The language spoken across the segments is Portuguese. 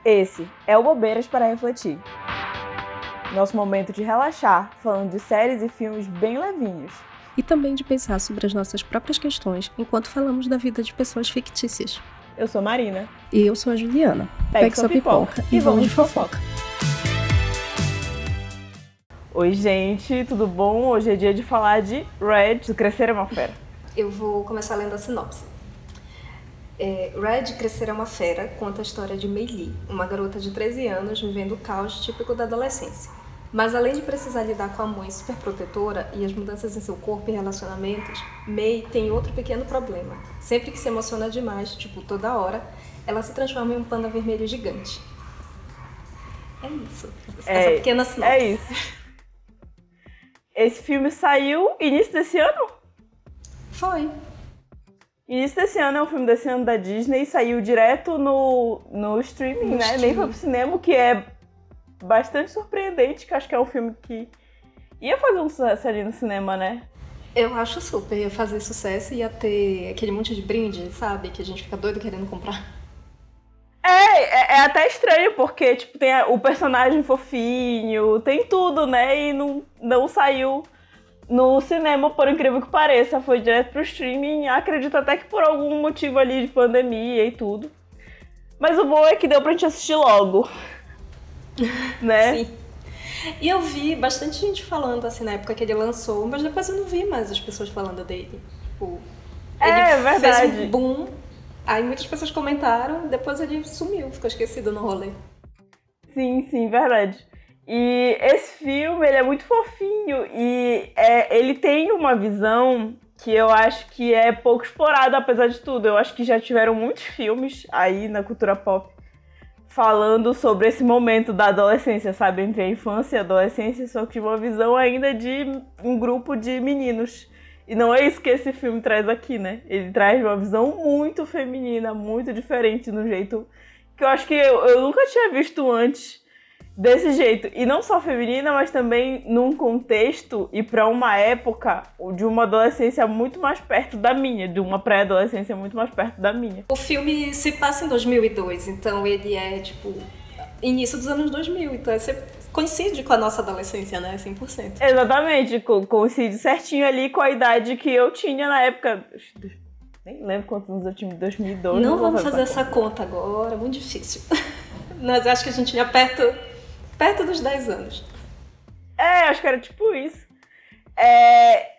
Esse é o Bobeiras para Refletir. Nosso momento de relaxar, falando de séries e filmes bem levinhos. E também de pensar sobre as nossas próprias questões enquanto falamos da vida de pessoas fictícias. Eu sou Marina. E eu sou a Juliana. Pegue sua pipoca e vamos de fofoca. Oi, gente, tudo bom? Hoje é dia de falar de Red, do Crescer é uma Fera. Eu vou começar lendo a sinopse. Red, Crescer é uma Fera conta a história de Mei Lee, uma garota de 13 anos vivendo o caos típico da adolescência. Mas além de precisar lidar com a mãe superprotetora e as mudanças em seu corpo e relacionamentos, Mei tem outro pequeno problema. Sempre que se emociona demais, tipo toda hora, ela se transforma em um panda vermelho gigante. É isso. Essa pequena sinopse. É isso. Esse filme saiu início desse ano? Foi. Início desse ano, é um filme desse ano da Disney e saiu direto no streaming, né? Nem foi pro cinema, o que é bastante surpreendente, que acho que é um filme que ia fazer um sucesso ali no cinema, né? Eu acho super, ia fazer sucesso e ia ter aquele monte de brinde, sabe? Que a gente fica doido querendo comprar. É até estranho, porque tipo, tem o personagem fofinho, tem tudo, né? E não saiu no cinema, por incrível que pareça. Foi direto pro streaming, acredito até que por algum motivo ali de pandemia e tudo. Mas o bom é que deu pra gente assistir logo. Né? Sim. E eu vi bastante gente falando assim na época que ele lançou, mas depois eu não vi mais as pessoas falando dele. Tipo, ele verdade. fez um boom, aí muitas pessoas comentaram, depois ele sumiu, ficou esquecido no rolê. Sim, verdade. E esse filme, ele é muito fofinho e ele tem uma visão que eu acho que é pouco explorada, apesar de tudo. Eu acho que já tiveram muitos filmes aí na cultura pop falando sobre esse momento da adolescência, sabe? Entre a infância e a adolescência, só que de uma visão ainda de um grupo de meninos. E não é isso que esse filme traz aqui, né? Ele traz uma visão muito feminina, muito diferente, no jeito que eu acho que eu nunca tinha visto antes desse jeito. E não só feminina, mas também num contexto e pra uma época de uma adolescência muito mais perto da minha, de uma pré-adolescência muito mais perto da minha. O filme se passa em 2002, então ele é, tipo, início dos anos 2000, então coincide com a nossa adolescência, né, 100%. Exatamente, coincide certinho ali com a idade que eu tinha na época. Nem lembro quantos anos eu tinha em 2002. Não vamos fazer essa conta agora, muito difícil. Mas acho que a gente ia perto dos 10 anos. Acho que era tipo isso.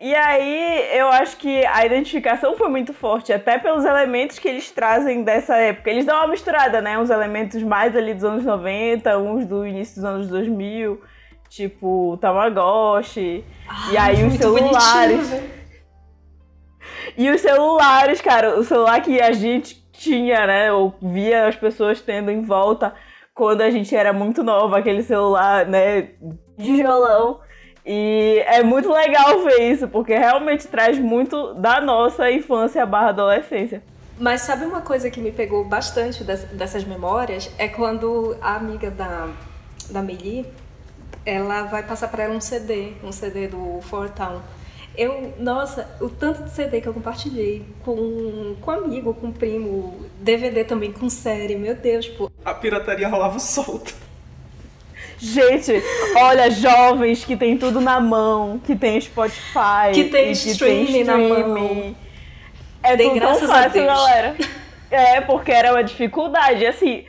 E aí, eu acho que a identificação foi muito forte, até pelos elementos que eles trazem dessa época. Eles dão uma misturada, né? Uns elementos mais ali dos anos 90, uns do início dos anos 2000, tipo Tamagotchi. E aí os celulares. E os celulares, cara, o celular que a gente tinha, né? Ou via as pessoas tendo em volta quando a gente era muito nova, aquele celular, né? De violão. E é muito legal ver isso, porque realmente traz muito da nossa infância / adolescência. Mas sabe uma coisa que me pegou bastante dessas memórias? É quando a amiga da Meli, ela vai passar pra ela um CD do Four Town. Nossa, o tanto de CD que eu compartilhei com amigo, com primo, DVD também com série, meu Deus, pô. A pirataria rolava solta. Gente, olha, jovens que tem tudo na mão, que tem Spotify, que tem streaming na mão. É tudo tão fácil, galera. Porque era uma dificuldade. Assim,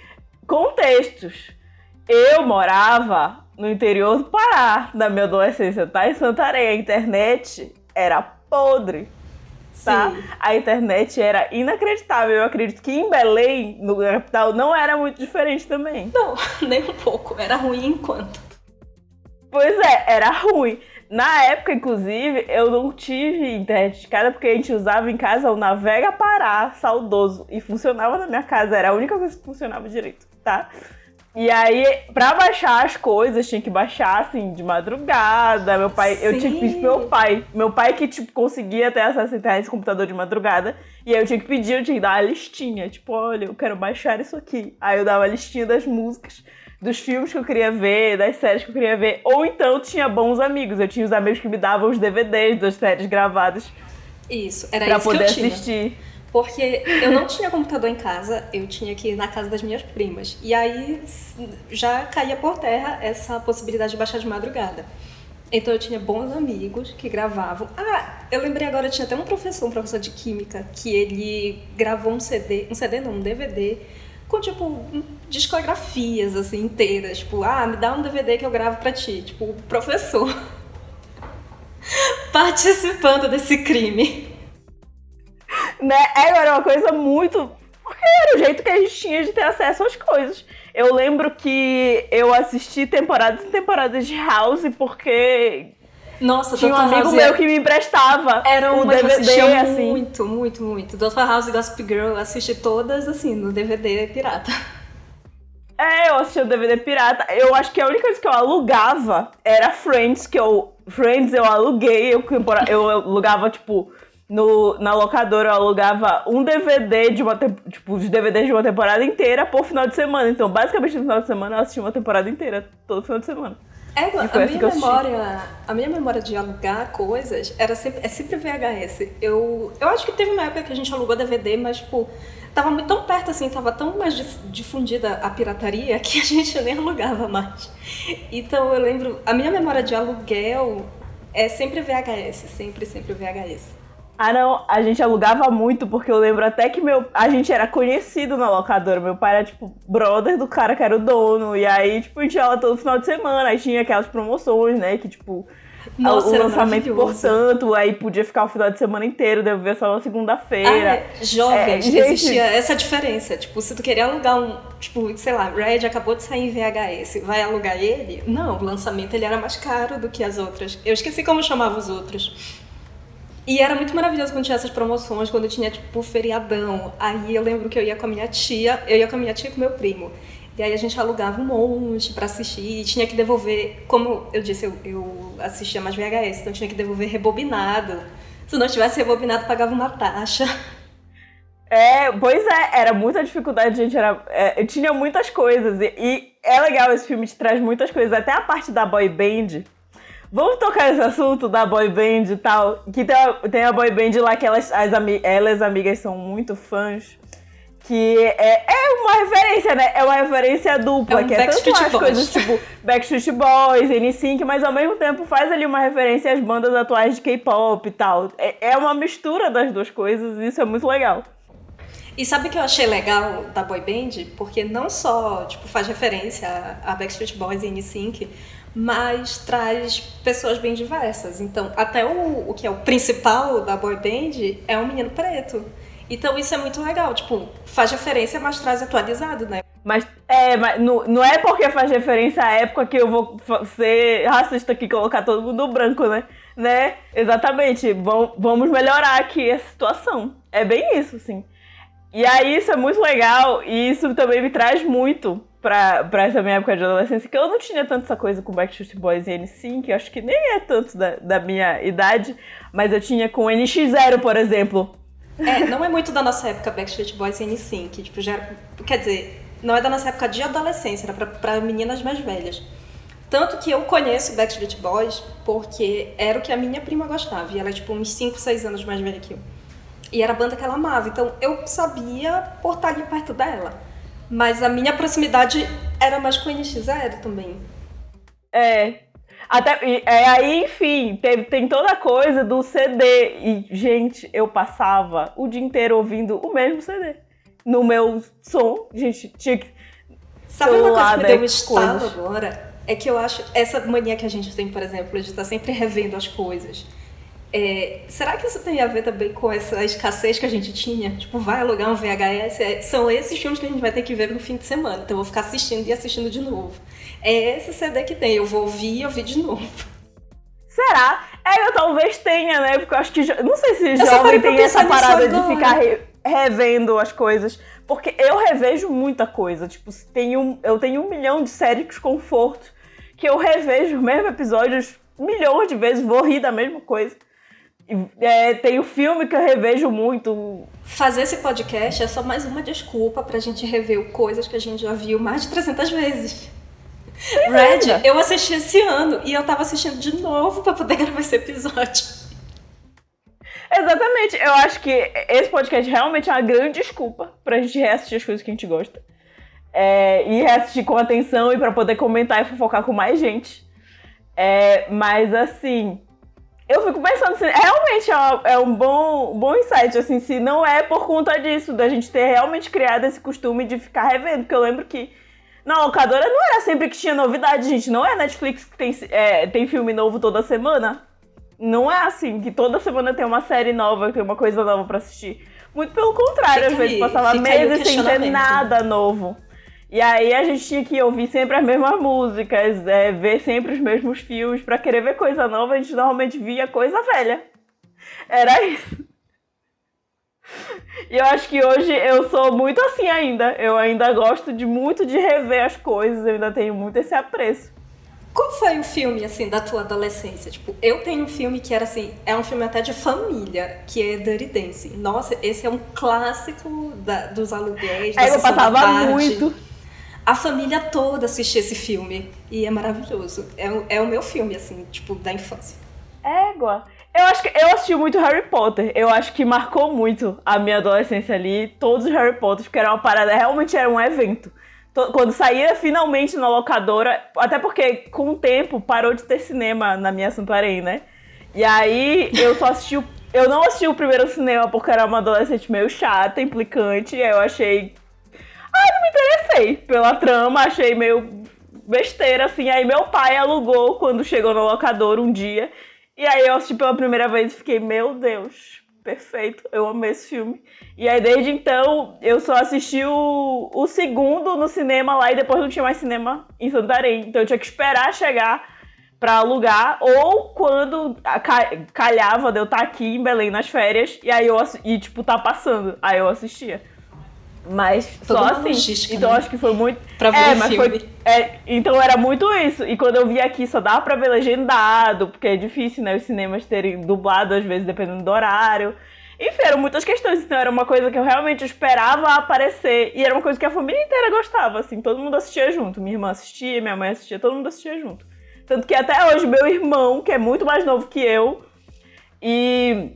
contextos. Eu morava no interior do Pará, na minha adolescência, tá? Em Santarém. A internet era podre, tá? Sim. A internet era inacreditável. Eu acredito que em Belém, no capital, não era muito diferente também. Não, nem um pouco. Era ruim enquanto. Pois é, era ruim. Na época, inclusive, eu não tive internet de casa, porque a gente usava em casa o Navega Pará, saudoso, e funcionava na minha casa. Era a única coisa que funcionava direito, tá? E aí, pra baixar as coisas, tinha que baixar, assim, de madrugada. Meu pai, eu tinha que pedir pro meu pai. Meu pai que, tipo, conseguia ter acesso à internet, computador de madrugada. E aí eu tinha que pedir, eu tinha que dar uma listinha. Tipo, olha, eu quero baixar isso aqui. Aí eu dava a listinha das músicas, dos filmes que eu queria ver, das séries que eu queria ver. Ou então tinha bons amigos. Eu tinha os amigos que me davam os DVDs das séries gravadas. Isso, era pra isso poder que eu tinha. assistir. Porque eu não tinha computador em casa, eu tinha que ir na casa das minhas primas. E aí já caía por terra essa possibilidade de baixar de madrugada. Então eu tinha bons amigos que gravavam. Eu lembrei agora, tinha até um professor de química, que ele gravou um DVD, com tipo discografias assim inteiras. Tipo, me dá um DVD que eu gravo pra ti. Tipo, o professor participando desse crime. Né? Era uma coisa muito... Porque era o jeito que a gente tinha de ter acesso às coisas. Eu lembro que eu assisti temporadas e temporadas de House porque... Nossa, tinha um Dr. amigo House meu que me emprestava era o uma DVD, que eu assistia assim. muito. Dr. House e Gossip Girl, eu assisti todas, assim, no DVD pirata. Eu assisti o DVD pirata. Eu acho que a única coisa que eu alugava era Friends, Friends eu aluguei, eu alugava, tipo... na locadora eu alugava um DVD os DVDs de uma temporada inteira por final de semana. Então, basicamente, no final de semana eu assistia uma temporada inteira, todo final de semana. A minha memória de alugar coisas é sempre VHS. Eu acho que teve uma época que a gente alugou DVD, mas, tipo, tava muito tão perto, assim, tava tão mais difundida a pirataria que a gente nem alugava mais. Então, eu lembro, a minha memória de aluguel é sempre VHS, sempre VHS. Não, a gente alugava muito, porque eu lembro até que a gente era conhecido na locadora. Meu pai era, tipo, brother do cara que era o dono. E aí, tipo, a gente ia lá todo final de semana. Aí tinha aquelas promoções, né, que, tipo... Nossa, o lançamento, portanto, aí podia ficar o final de semana inteiro, devo ver só na segunda-feira. Jovens, existia essa diferença. Tipo, se tu queria alugar sei lá, Red acabou de sair em VHS, vai alugar ele? Não, o lançamento ele era mais caro do que as outras. Eu esqueci como chamava os outros. E era muito maravilhoso quando tinha essas promoções, quando tinha, tipo, feriadão. Aí eu lembro que eu ia com a minha tia e com meu primo. E aí a gente alugava um monte pra assistir, e tinha que devolver, como eu disse, eu assistia mais VHS, então tinha que devolver rebobinado. Se não tivesse rebobinado, pagava uma taxa. Pois era muita dificuldade, gente, tinha muitas coisas, e é legal, esse filme te traz muitas coisas, até a parte da boy band. Vamos tocar nesse assunto da boy band e tal, que tem a boy band lá que elas amigas são muito fãs, que é uma referência, né? É uma referência dupla, que é tanto as coisas tipo Backstreet Boys, NSYNC, mas ao mesmo tempo faz ali uma referência às bandas atuais de K-pop e tal. É uma mistura das duas coisas e isso é muito legal. E sabe o que eu achei legal da boy band? Porque não só, tipo, faz referência a Backstreet Boys e NSYNC, mas traz pessoas bem diversas. Então, até o que é o principal da boy band é um menino preto. Então isso é muito legal, tipo, faz referência, mas traz atualizado, né? Mas não é porque faz referência à época que eu vou ser racista aqui e colocar todo mundo branco, né? Exatamente, vamos melhorar aqui a situação. É bem isso, sim. E aí isso é muito legal e isso também me traz muito pra essa minha época de adolescência, que eu não tinha tanto essa coisa com Backstreet Boys e NSYNC, acho que nem é tanto da minha idade, mas eu tinha com NX0, por exemplo. Não é muito da nossa época Backstreet Boys e NSYNC, tipo, já era, quer dizer, não é da nossa época de adolescência, era pra meninas mais velhas. Tanto que eu conheço Backstreet Boys porque era o que a minha prima gostava, e ela é tipo uns 5, 6 anos mais velha que eu. E era a banda que ela amava, então eu sabia por estar ali perto dela. Mas a minha proximidade era mais com o NX0 também. Aí, enfim, tem toda a coisa do CD. E, gente, eu passava o dia inteiro ouvindo o mesmo CD. No meu som, gente, tinha que... Sabe uma coisa que me deu um estalo agora? É que eu acho, essa mania que a gente tem, por exemplo, de estar sempre revendo as coisas. Será que isso tem a ver também com essa escassez que a gente tinha? Tipo, vai alugar um VHS? São esses filmes que a gente vai ter que ver no fim de semana. Então eu vou ficar assistindo e assistindo de novo. É esse CD que tem, eu vou ouvir e ouvir de novo. Será? Eu talvez tenha, né? Porque eu acho que... Não sei se jovem tem essa parada de ficar revendo as coisas. Porque eu revejo muita coisa. Tipo, eu tenho 1 milhão de séries conforto que eu revejo os mesmos episódios milhões de vezes, vou rir da mesma coisa. Tem o filme que eu revejo muito. Fazer esse podcast é só mais uma desculpa pra gente rever coisas que a gente já viu mais de 300 vezes. Red, eu assisti esse ano e eu tava assistindo de novo pra poder gravar esse episódio. Exatamente. Eu acho que esse podcast realmente é uma grande desculpa pra gente reassistir as coisas que a gente gosta. E reassistir com atenção e pra poder comentar e fofocar com mais gente. Mas, assim, eu fico pensando assim, realmente é um bom insight, assim, se não é por conta disso, da gente ter realmente criado esse costume de ficar revendo. Porque eu lembro que na locadora não era sempre que tinha novidade, gente. Não é Netflix que tem filme novo toda semana. Não é assim, que toda semana tem uma série nova, tem uma coisa nova pra assistir. Muito pelo contrário, às vezes passava meses sem ter nada novo. E aí a gente tinha que ouvir sempre as mesmas músicas, ver sempre os mesmos filmes. Pra querer ver coisa nova, a gente normalmente via coisa velha. Era isso. E eu acho que hoje eu sou muito assim ainda. Eu ainda gosto muito de rever as coisas, eu ainda tenho muito esse apreço. Qual foi o filme, assim, da tua adolescência? Tipo, eu tenho um filme que era, assim, é um filme até de família, que é Dirty Dancing. Nossa, esse é um clássico dos aluguéis, da eu passava muito. A família toda assistia esse filme. E é maravilhoso. É o meu filme, assim, tipo, da infância. Égua. Eu acho que eu assisti muito Harry Potter. Eu acho que marcou muito a minha adolescência ali. Todos os Harry Potters, porque era uma parada, realmente era um evento. Quando saía finalmente na locadora, até porque com o tempo parou de ter cinema na minha Santarém, né? E aí eu não assisti o primeiro cinema porque era uma adolescente meio chata, implicante, e aí eu achei... não me interessei pela trama, achei meio besteira, assim. Aí meu pai alugou quando chegou na locadora um dia, e aí eu assisti pela primeira vez e fiquei, meu Deus... Perfeito, eu amei esse filme. E aí, desde então, eu só assisti o segundo no cinema lá e depois não tinha mais cinema em Santarém. Então eu tinha que esperar chegar pra alugar, ou quando calhava de eu estar aqui em Belém nas férias, e aí tá passando. Aí eu assistia. Mas toda só assim. Então né? acho que foi muito. Pra ver o filme. Então era muito isso. E quando eu vi aqui só dava pra ver legendado, porque é difícil, né? Os cinemas terem dublado, às vezes, dependendo do horário. Enfim, eram muitas questões. Então era uma coisa que eu realmente esperava aparecer. E era uma coisa que a família inteira gostava, assim. Todo mundo assistia junto. Minha irmã assistia, minha mãe assistia, todo mundo assistia junto. Tanto que até hoje, meu irmão, que é muito mais novo que eu, e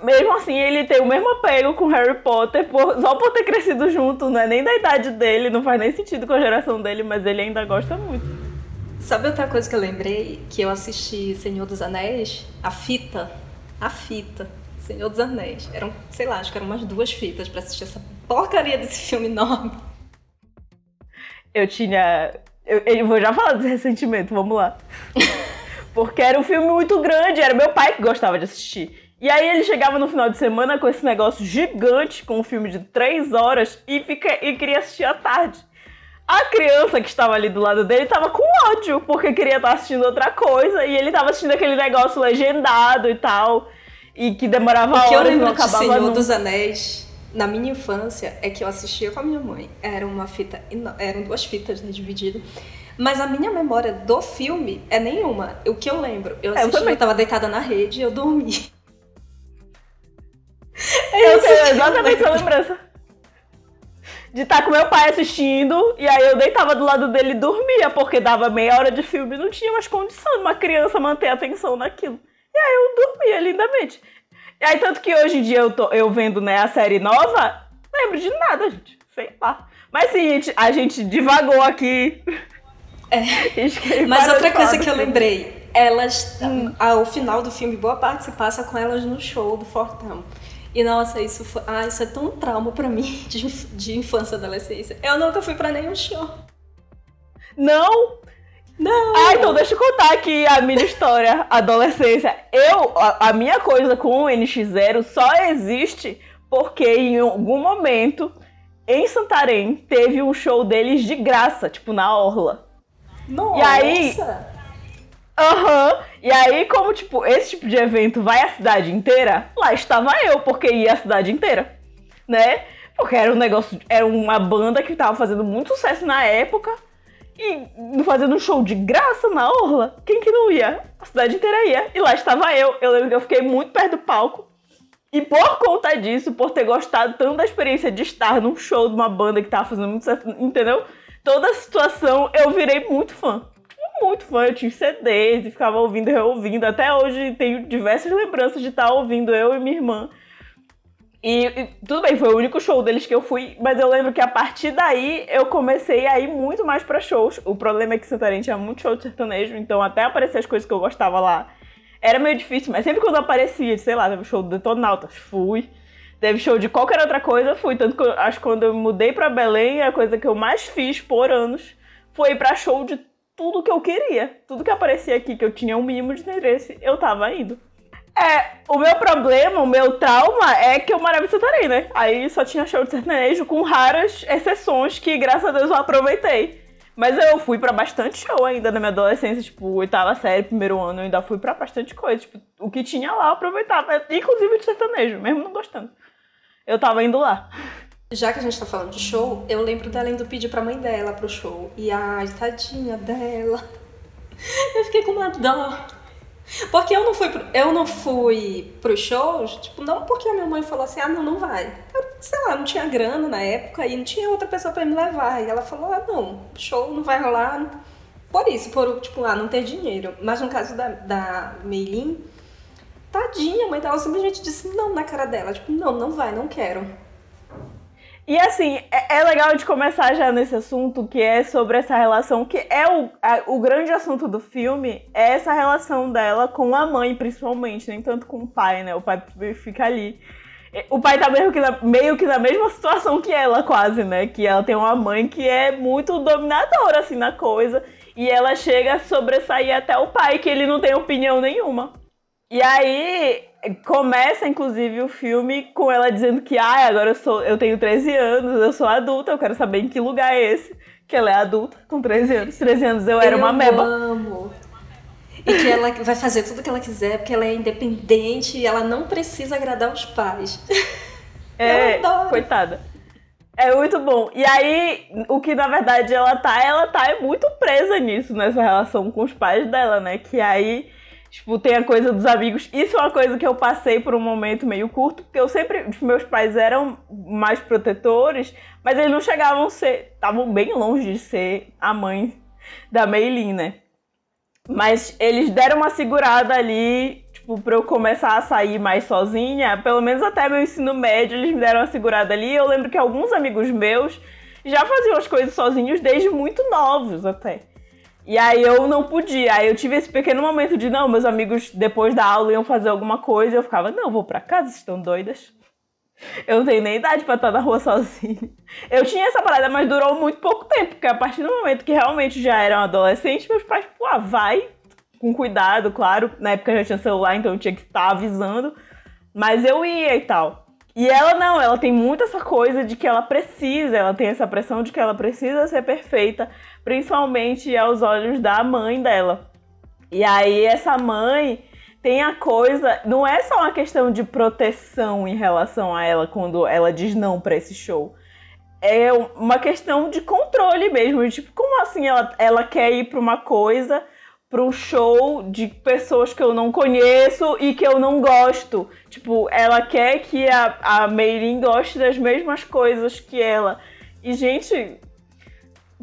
mesmo assim, ele tem o mesmo apego com Harry Potter, só por ter crescido junto, não é nem da idade dele, não faz nem sentido com a geração dele, mas ele ainda gosta muito. Sabe outra coisa que eu lembrei? Que eu assisti Senhor dos Anéis? A fita. Senhor dos Anéis. Eram, sei lá, acho que eram umas 2 fitas pra assistir essa porcaria desse filme enorme. Eu vou já falar desse ressentimento, vamos lá. Porque era um filme muito grande, era meu pai que gostava de assistir. E aí ele chegava no final de semana com esse negócio gigante, com um filme de 3 horas, e queria assistir à tarde. A criança que estava ali do lado dele estava com ódio, porque queria estar assistindo outra coisa, e ele estava assistindo aquele negócio legendado e tal, e que demorava horas e não acabava nunca. O que eu lembro de Senhor dos Anéis, na minha infância, é que eu assistia com a minha mãe. Eram 2 fitas, né, divididas. Mas a minha memória do filme é nenhuma. O que eu lembro, eu assisti, eu tava deitada na rede e eu dormi. Eu tenho exatamente essa lembrança. De estar com meu pai assistindo, e aí eu deitava do lado dele e dormia, porque dava meia hora de filme e não tinha mais condição de uma criança manter a atenção naquilo. E aí eu dormia lindamente. E aí tanto que hoje em dia eu vendo, né, a série nova, não lembro de nada, gente. Sei lá. Mas sim, a gente divagou aqui. Mas outra coisa que eu lembrei, elas, ao final do filme, boa parte se passa com elas no show do Fortão. E nossa, isso é tão trauma pra mim de infância e adolescência. Eu nunca fui pra nenhum show. Não? Não! Então deixa eu contar aqui a minha história, adolescência. A minha coisa com o NX0 só existe porque em algum momento, em Santarém, teve um show deles de graça, tipo na orla. Nossa! E aí... E aí, como, tipo, esse tipo de evento vai a cidade inteira, lá estava eu, porque ia a cidade inteira, né? Porque era um negócio, era uma banda que tava fazendo muito sucesso na época e fazendo um show de graça na orla. Quem que não ia? A cidade inteira ia. E lá estava eu. Eu lembro que eu fiquei muito perto do palco. E por conta disso, por ter gostado tanto da experiência de estar num show de uma banda que tava fazendo muito sucesso, entendeu? Toda a situação, eu virei muito fã. muito fã, eu tinha os CDs e ficava ouvindo e reouvindo. Até hoje tenho diversas lembranças de estar ouvindo, eu e minha irmã. E tudo bem, foi o único show deles que eu fui, mas eu lembro que a partir daí eu comecei a ir muito mais pra shows. O problema é que Santarém tinha muito show de sertanejo, então até aparecer as coisas que eu gostava lá era meio difícil, mas sempre quando aparecia, sei lá, teve show do Detonautas, fui. Teve show de qualquer outra coisa, fui. Tanto que eu acho que quando eu mudei pra Belém, a coisa que eu mais fiz por anos foi ir pra show de tudo que eu queria. Tudo que aparecia aqui, que eu tinha um mínimo de interesse, eu tava indo. O meu problema, o meu trauma é que eu morava em Santarém, né? Aí só tinha show de sertanejo com raras exceções que, graças a Deus, eu aproveitei. Mas eu fui pra bastante show ainda na minha adolescência, tipo, oitava série, primeiro ano, eu ainda fui pra bastante coisa. Tipo, o que tinha lá eu aproveitava, inclusive de sertanejo, mesmo não gostando. Eu tava indo lá. Já que a gente tá falando de show, eu lembro dela indo pedir pra mãe dela pro show. E ai, tadinha dela. Eu fiquei com uma dó. Porque eu não fui pros shows, tipo, não porque a minha mãe falou assim, não vai. Eu, sei lá, não tinha grana na época e não tinha outra pessoa pra me levar. E ela falou, não, show não vai rolar. Por isso, tipo, não ter dinheiro. Mas no caso da Meilin, tadinha, a mãe dela simplesmente disse não na cara dela. Tipo, não vai, não quero. E assim, é legal de começar já nesse assunto, que é sobre essa relação, que é o grande assunto do filme, é essa relação dela com a mãe, principalmente, nem tanto com o pai, né? O pai fica ali. O pai tá meio que na mesma situação que ela, quase, né? Que ela tem uma mãe que é muito dominadora, assim, na coisa, e ela chega a sobressair até o pai, que ele não tem opinião nenhuma. E aí começa, inclusive, o filme com ela dizendo que agora eu tenho 13 anos, eu sou adulta, eu quero saber em que lugar é esse. Que ela é adulta, com 13 anos. 13 anos eu era uma meba. Eu amo. E que ela vai fazer tudo o que ela quiser, porque ela é independente e ela não precisa agradar os pais. Eu adoro. Coitada. É muito bom. E aí, o que na verdade ela tá muito presa nisso, nessa relação com os pais dela, né? Que aí... Tipo, tem a coisa dos amigos. Isso é uma coisa que eu passei por um momento meio curto, porque eu sempre... Meus pais eram mais protetores, mas eles não chegavam a ser... Estavam bem longe de ser a mãe da Meilin, né? Mas eles deram uma segurada ali, tipo, pra eu começar a sair mais sozinha. Pelo menos até meu ensino médio, eles me deram uma segurada ali. Eu lembro que alguns amigos meus já faziam as coisas sozinhos desde muito novos, até. E aí eu não podia, aí eu tive esse pequeno momento de, não, meus amigos depois da aula iam fazer alguma coisa, e eu ficava, não, vou pra casa, vocês estão doidas? Eu não tenho nem idade pra estar na rua sozinha. Eu tinha essa parada, mas durou muito pouco tempo, porque a partir do momento que realmente já eram adolescentes, meus pais, vai, com cuidado, claro, na época já tinha celular, então eu tinha que estar avisando, mas eu ia e tal. E ela não, ela tem muito essa coisa de que ela tem essa pressão de que ela precisa ser perfeita, principalmente aos olhos da mãe dela. E aí essa mãe tem a coisa, não é só uma questão de proteção em relação a ela quando ela diz não pra esse show. É uma questão de controle mesmo, tipo, como assim ela quer ir pra uma coisa, pra um show de pessoas que eu não conheço e que eu não gosto. Tipo, ela quer que a Meilin goste das mesmas coisas que ela. E, gente,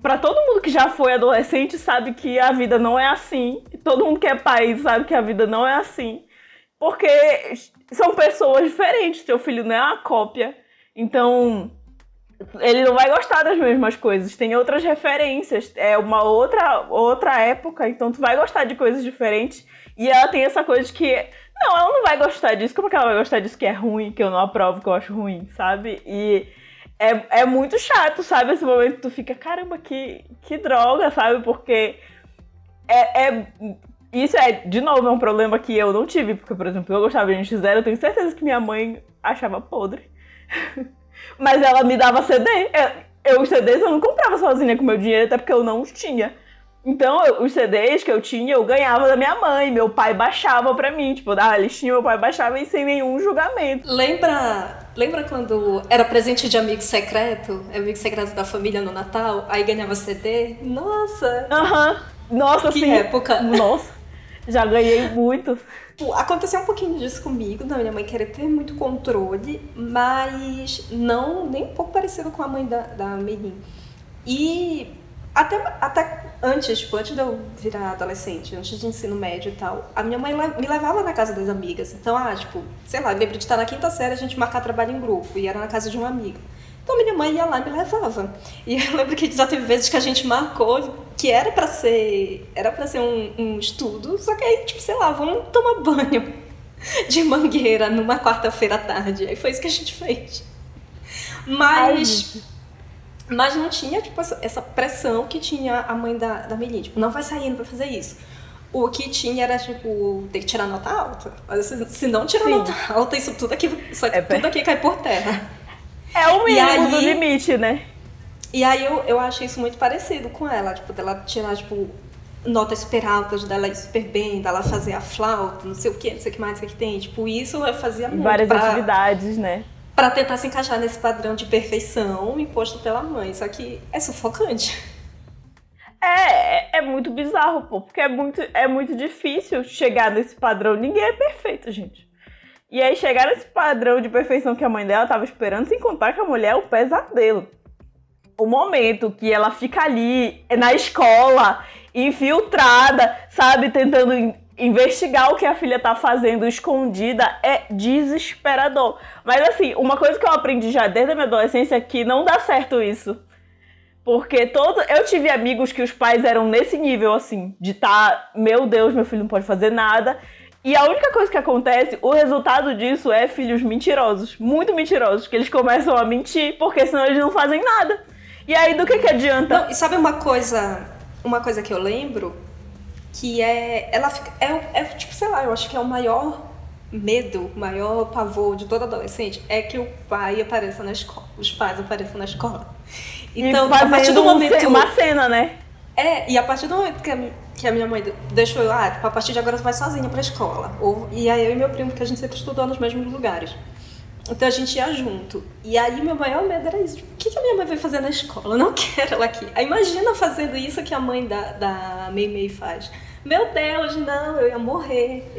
pra todo mundo que já foi adolescente sabe que a vida não é assim. E todo mundo que é pai sabe que a vida não é assim. Porque são pessoas diferentes. Seu filho não é uma cópia. Então, ele não vai gostar das mesmas coisas. Tem outras referências. É uma outra época. Então, tu vai gostar de coisas diferentes. E ela tem essa coisa de que... Não, ela não vai gostar disso. Como que ela vai gostar disso que é ruim, que eu não aprovo, que eu acho ruim, sabe? E... É muito chato, sabe? Esse momento que tu fica, caramba, que droga, sabe? Porque isso de novo, é um problema que eu não tive. Porque, por exemplo, eu gostava de NX0, eu tenho certeza que minha mãe achava podre. Mas ela me dava CD. Os CDs eu não comprava sozinha com meu dinheiro, até porque eu não os tinha. Então, os CDs que eu tinha, eu ganhava da minha mãe. Meu pai baixava pra mim. Tipo, dava a listinha, meu pai baixava e sem nenhum julgamento. Lembra quando era presente de amigo secreto da família no Natal? Aí ganhava CD? Nossa! Nossa, que sim. época! Nossa, já ganhei muito. Aconteceu um pouquinho disso comigo, da minha mãe querer ter muito controle, mas não nem um pouco parecido com a mãe da Meilin. E Até antes, tipo, antes de eu virar adolescente, antes de ensino médio e tal, a minha mãe me levava na casa das amigas. Então, tipo, sei lá, eu lembro de estar na quinta série, a gente marcar trabalho em grupo, e era na casa de uma amiga. Então, minha mãe ia lá e me levava. E eu lembro que já teve vezes que a gente marcou que era pra ser um estudo, só que aí, tipo, sei lá, vamos tomar banho de mangueira numa quarta-feira à tarde. Aí foi isso que a gente fez. Mas não tinha, tipo, essa pressão que tinha a mãe da Meili. Tipo, não vai sair, não vai fazer isso. O que tinha era, tipo, ter que tirar nota alta. Mas se não tirar nota alta, tudo aqui cai por terra. É o mínimo do limite, né? E aí eu acho isso muito parecido com ela. Tipo, dela tirar, tipo, notas super altas, dela ir super bem, dela fazer a flauta, não sei o que mais, não sei o que tem. Tipo, isso eu fazia muito. Várias atividades, né? Pra tentar se encaixar nesse padrão de perfeição imposto pela mãe. Só que é sufocante. É muito bizarro, pô. Porque é muito difícil chegar nesse padrão. Ninguém é perfeito, gente. E aí chegar nesse padrão de perfeição que a mãe dela tava esperando, sem contar que a mulher é o pesadelo. O momento que ela fica ali na escola, infiltrada, sabe, tentando investigar o que a filha tá fazendo escondida, é desesperador. Mas assim, uma coisa que eu aprendi já desde a minha adolescência é que não dá certo isso. Porque eu tive amigos que os pais eram nesse nível, assim, de meu Deus, meu filho não pode fazer nada. E a única coisa que acontece, o resultado disso é filhos mentirosos, muito mentirosos, que eles começam a mentir, porque senão eles não fazem nada. E aí, do que adianta? Não, e sabe uma coisa que eu lembro? Que tipo, sei lá, eu acho que é o maior medo, o maior pavor de todo adolescente, é que o pai apareça na escola, os pais apareçam na escola. Então, a partir do momento... uma cena, né? E a partir do momento que a minha mãe deixou eu, tipo, a partir de agora você vai sozinha pra escola. E aí eu e meu primo, que a gente sempre estudou nos mesmos lugares. Então a gente ia junto. E aí meu maior medo era isso. Tipo, o que a minha mãe vai fazer na escola? Eu não quero ela aqui. Aí imagina fazendo isso que a mãe da Meimei faz. Meu Deus, não, eu ia morrer.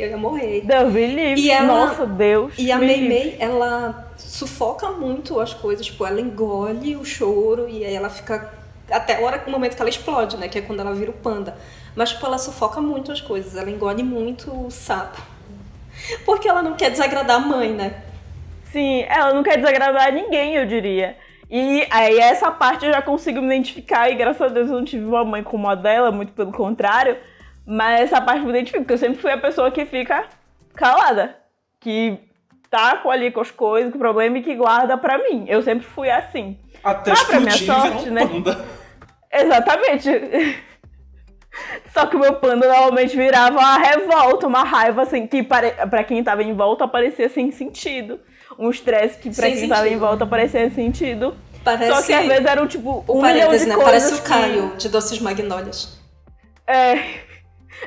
Deus me livre. Nossa, Deus. E a Meimei, ela sufoca muito as coisas. Tipo, ela engole o choro e aí ela fica... Até o momento que ela explode, né? Que é quando ela vira o panda. Mas, tipo, ela sufoca muito as coisas. Ela engole muito o sapo. Porque ela não quer desagradar a mãe, né? Sim, ela não quer desagradar ninguém, eu diria. E aí essa parte eu já consigo me identificar. E graças a Deus eu não tive uma mãe como a dela, muito pelo contrário. Mas essa parte eu me identifico, porque eu sempre fui a pessoa que fica calada. Que tá ali com as coisas, com o problema e que guarda pra mim. Eu sempre fui assim. Até explodir, pra minha sorte, né? Panda. Exatamente. Só que o meu panda normalmente virava uma revolta, uma raiva, assim, que pra quem tava em volta parecia sem sentido. Um estresse que pra quem tava em volta parecia sem sentido. Só que às vezes eram tipo um milhão de né? coisas. Parece o Caio, de Doces Magnólias.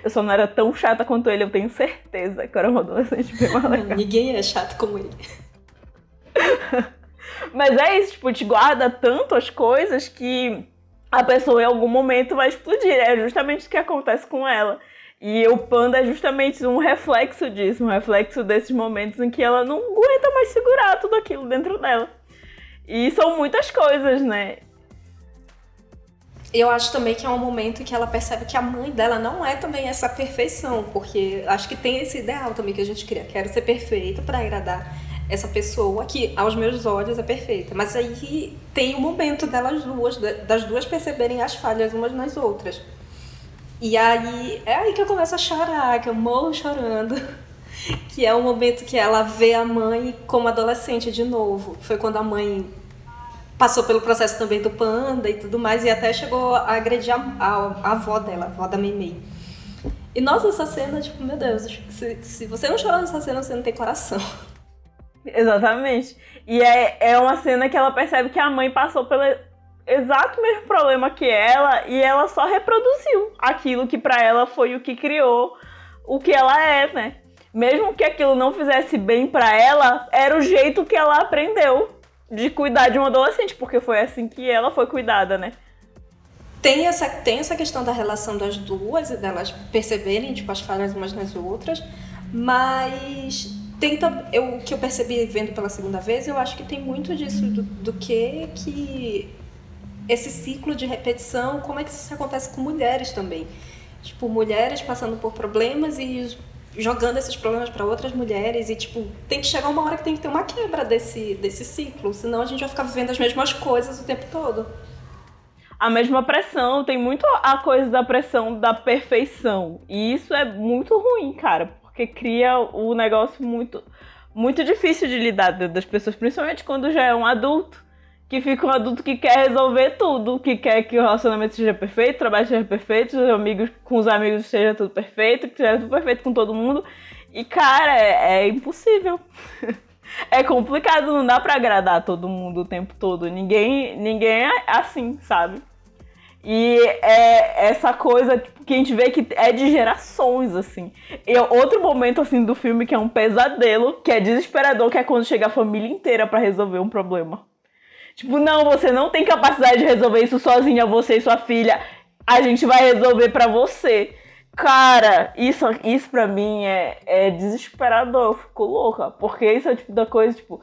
Eu só não era tão chata quanto ele, eu tenho certeza que eu era uma adolescente bem mais legal. Ninguém é chato como ele. Mas é isso, tipo, te guarda tanto as coisas que a pessoa em algum momento vai explodir. É justamente o que acontece com ela. E o panda é justamente um reflexo disso, um reflexo desses momentos em que ela não aguenta mais segurar tudo aquilo dentro dela. E são muitas coisas, né? Eu acho também que é um momento em que ela percebe que a mãe dela não é também essa perfeição, porque acho que tem esse ideal também que a gente cria. Quero ser perfeita para agradar essa pessoa que, aos meus olhos, é perfeita. Mas aí tem o momento das duas perceberem as falhas umas nas outras. E aí é aí que eu começo a chorar, que eu morro chorando. Que é o momento que ela vê a mãe como adolescente de novo. Foi quando a mãe passou pelo processo também do panda e tudo mais, e até chegou a agredir a avó dela, a avó da Meimei. E nossa, essa cena, tipo, meu Deus, se você não chorar nessa cena, você não tem coração. Exatamente. E é uma cena que ela percebe que a mãe passou pelo exato mesmo problema que ela, e ela só reproduziu aquilo que pra ela foi o que criou o que ela é, né? Mesmo que aquilo não fizesse bem pra ela, era o jeito que ela aprendeu de cuidar de um adolescente, porque foi assim que ela foi cuidada, né? Tem essa questão da relação das duas e delas perceberem, tipo, as falhas umas nas outras, mas o que eu percebi vendo pela segunda vez, eu acho que tem muito disso do que esse ciclo de repetição, como é que isso acontece com mulheres também. Tipo, mulheres passando por problemas e jogando esses problemas para outras mulheres e, tipo, tem que chegar uma hora que tem que ter uma quebra desse ciclo, senão a gente vai ficar vivendo as mesmas coisas o tempo todo. A mesma pressão, tem muito a coisa da pressão da perfeição. E isso é muito ruim, cara, porque cria o negócio muito, muito difícil de lidar das pessoas, principalmente quando já é um adulto, que fica um adulto que quer resolver tudo, que quer que o relacionamento seja perfeito, o trabalho seja perfeito, com os amigos seja tudo perfeito, que seja tudo perfeito com todo mundo. E, cara, é impossível. É complicado, não dá pra agradar todo mundo o tempo todo. Ninguém é assim, sabe? E é essa coisa que a gente vê que é de gerações, assim. E outro momento, assim, do filme que é um pesadelo, que é desesperador, que é quando chega a família inteira pra resolver um problema. Tipo, não, você não tem capacidade de resolver isso sozinha, você e sua filha. A gente vai resolver pra você. Cara, isso pra mim é desesperador. Eu fico louca. Porque isso é o tipo da coisa, tipo...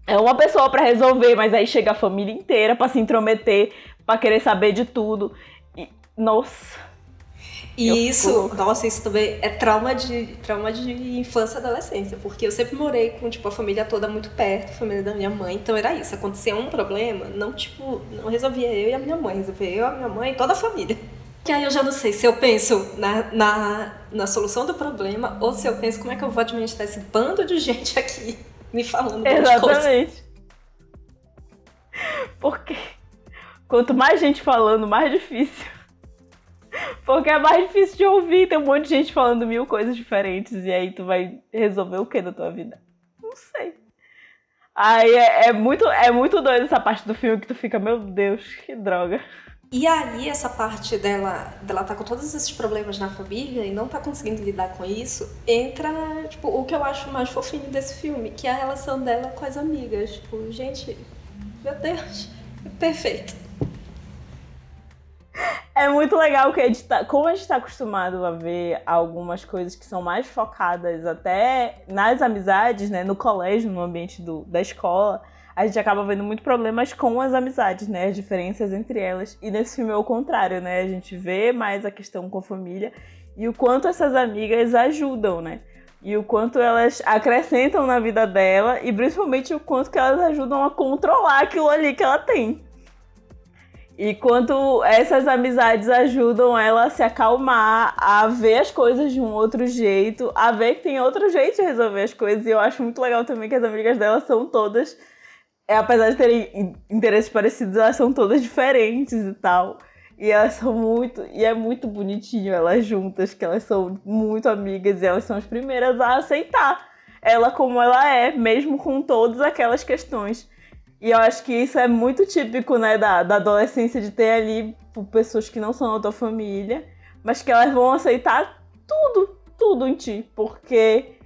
É uma pessoa pra resolver, mas aí chega a família inteira pra se intrometer, pra querer saber de tudo. E, nossa... E isso também é trauma de infância e adolescência, porque eu sempre morei com, tipo, a família toda muito perto, a família da minha mãe, então era isso, acontecia um problema, não resolvia eu e a minha mãe, resolvia eu, a minha mãe e toda a família. Que aí eu já não sei se eu penso na solução do problema, ou se eu penso como é que eu vou administrar esse bando de gente aqui, me falando de coisas. Exatamente. Porque quanto mais gente falando, mais difícil. Porque é mais difícil de ouvir, tem um monte de gente falando 1000 coisas diferentes, e aí tu vai resolver o que na tua vida? Não sei. Aí é muito doido essa parte do filme que tu fica, meu Deus, que droga. E aí essa parte dela tá com todos esses problemas na família e não tá conseguindo lidar com isso, entra, tipo, o que eu acho mais fofinho desse filme, que é a relação dela com as amigas. Tipo, gente, meu Deus, perfeito. É muito legal que como a gente tá acostumado a ver algumas coisas que são mais focadas até nas amizades, né, no colégio, no ambiente da escola, a gente acaba vendo muito problemas com as amizades, né, as diferenças entre elas. E nesse filme é o contrário, né, a gente vê mais a questão com a família e o quanto essas amigas ajudam, né, e o quanto elas acrescentam na vida dela e principalmente o quanto que elas ajudam a controlar aquilo ali que ela tem. E quanto essas amizades ajudam ela a se acalmar, a ver as coisas de um outro jeito, a ver que tem outro jeito de resolver as coisas. E eu acho muito legal também que as amigas dela são todas, apesar de terem interesses parecidos, elas são todas diferentes e tal. E elas são e é muito bonitinho elas juntas, que elas são muito amigas e elas são as primeiras a aceitar ela como ela é, mesmo com todas aquelas questões. E eu acho que isso é muito típico, né, da adolescência, de ter ali pessoas que não são da tua família, mas que elas vão aceitar tudo em ti, porque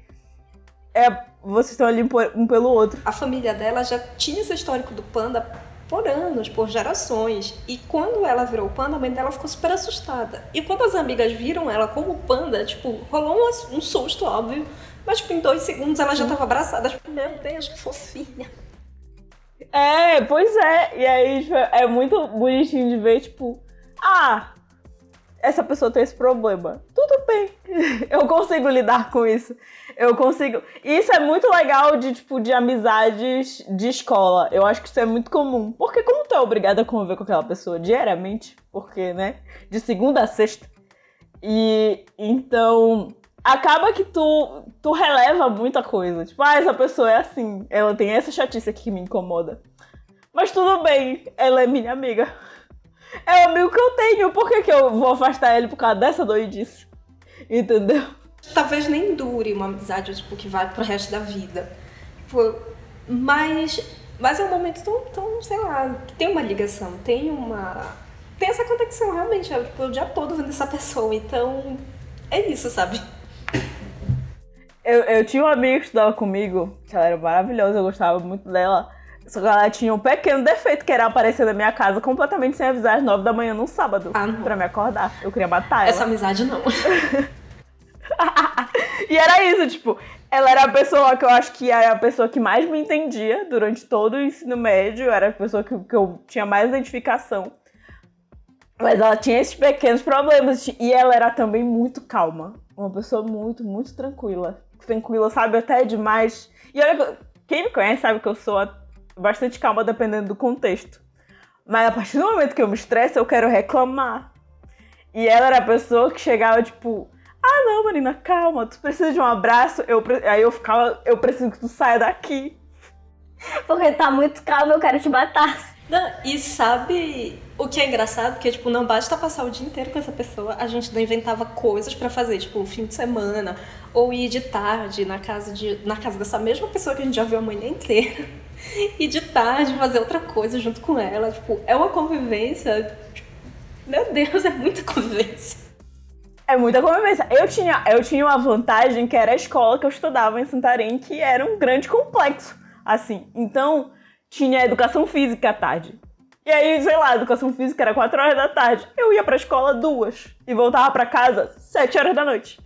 vocês estão ali um pelo outro. A família dela já tinha esse histórico do panda por anos, por gerações, e quando ela virou panda, a mãe dela ficou super assustada. E quando as amigas viram ela como panda, tipo, rolou um susto, óbvio, mas tipo, em 2 segundos ela já tava abraçada, tipo, meu Deus, que fofinha. Pois é. E aí é muito bonitinho de ver, tipo... essa pessoa tem esse problema. Tudo bem. Eu consigo lidar com isso. Eu consigo... E isso é muito legal de amizades de escola. Eu acho que isso é muito comum. Porque como tu é obrigada a conviver com aquela pessoa diariamente, porque, né? De segunda a sexta. E então... acaba que tu releva muita coisa. Tipo, essa pessoa é assim. Ela tem essa chatice aqui que me incomoda. Mas tudo bem, ela é minha amiga. É o amigo que eu tenho. Por que eu vou afastar ele por causa dessa doidice? Entendeu? Talvez nem dure uma amizade, tipo, que vai pro resto da vida. Tipo, mas é um momento tão, sei lá, que tem uma ligação, tem essa conexão, realmente. É tipo, o dia todo vendo essa pessoa. Então, é isso, sabe? Eu tinha uma amiga que estudava comigo, que ela era maravilhosa, eu gostava muito dela. Só que ela tinha um pequeno defeito, que era aparecer na minha casa completamente sem avisar às 9 da manhã num sábado, pra me acordar. Eu queria matar ela. Essa amizade não. E era isso, tipo, Ela era a pessoa que eu acho que era a pessoa que mais me entendia durante todo o ensino médio. Era a pessoa que eu tinha mais identificação. Mas ela tinha esses pequenos problemas. E ela era também muito calma. Uma pessoa muito, muito tranquila. Tranquila, sabe? Até demais. E olha, quem me conhece sabe que eu sou bastante calma dependendo do contexto. Mas a partir do momento que eu me estresso, eu quero reclamar. E ela era a pessoa que chegava, tipo... Ah, não, Marina, calma, tu precisa de um abraço? Aí eu ficava, eu preciso que tu saia daqui. Porque tá muito calmo, eu quero te matar. Não, e sabe o que é engraçado? Que, tipo, não basta passar o dia inteiro com essa pessoa, a gente ainda inventava coisas pra fazer, tipo, fim de semana, ou ir de tarde na casa dessa mesma pessoa que a gente já viu a manhã inteira. E de tarde fazer outra coisa junto com ela. Tipo, é uma convivência. Tipo, meu Deus, é muita convivência. É muita convivência. Eu tinha uma vantagem que era a escola que eu estudava em Santarém, que era um grande complexo, assim. Então, tinha educação física à tarde. E aí, sei lá, a educação física era 4 horas da tarde. Eu ia pra escola 2 e voltava pra casa 7 horas da noite.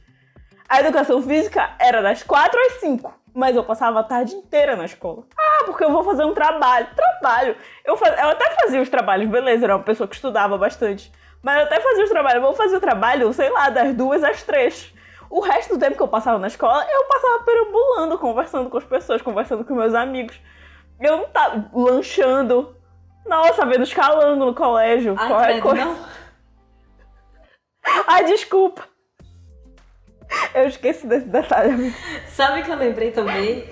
A educação física era das 4 às 5, mas eu passava a tarde inteira na escola. Ah, porque eu vou fazer um trabalho. Eu até fazia os trabalhos, beleza, eu era uma pessoa que estudava bastante. Mas eu até fazia os trabalhos. Eu vou fazer o trabalho, sei lá, das 2 às 3. O resto do tempo que eu passava na escola, eu passava perambulando, conversando com as pessoas, conversando com meus amigos. Eu não tava lanchando. Nossa, vendo escalando no colégio. Ai, qualquer coisa. não. Ai, desculpa. Eu esqueci desse detalhe. Sabe o que eu lembrei também?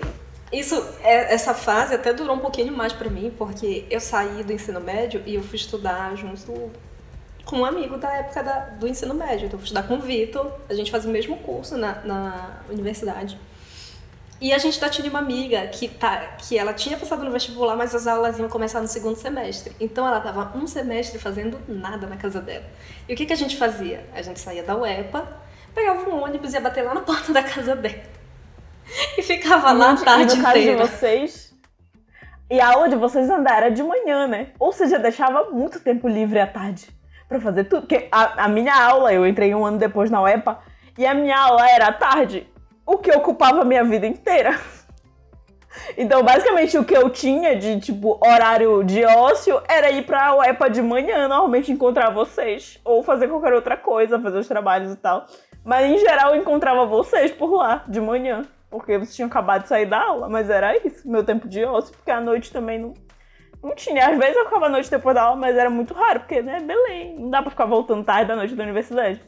Essa fase até durou um pouquinho mais pra mim, porque eu saí do ensino médio e eu fui estudar junto com um amigo da época do ensino médio. Então eu fui estudar com o Vitor, a gente fazia o mesmo curso na universidade. E a gente tinha uma amiga que ela tinha passado no vestibular, mas as aulas iam começar no segundo semestre. Então ela estava um semestre fazendo nada na casa dela. E o que a gente fazia? A gente saía da UEPA, pegava um ônibus e ia bater lá na porta da casa dela. E ficava lá a tarde inteira. De vocês, e a aula de vocês ainda era de manhã, né? Ou seja, deixava muito tempo livre à tarde pra fazer tudo. Porque a minha aula, eu entrei 1 ano depois na UEPA, e a minha aula era à tarde, o que ocupava a minha vida inteira. Então, basicamente, o que eu tinha de, tipo, horário de ócio era ir pra UEPA de manhã, normalmente encontrar vocês. Ou fazer qualquer outra coisa, fazer os trabalhos e tal. Mas, em geral, eu encontrava vocês por lá, de manhã. Porque vocês tinham acabado de sair da aula, mas era isso, meu tempo de ócio. Porque à noite também não tinha. Às vezes eu ficava à noite depois da aula, mas era muito raro. Porque, né, Belém, não dá pra ficar voltando tarde da noite da universidade.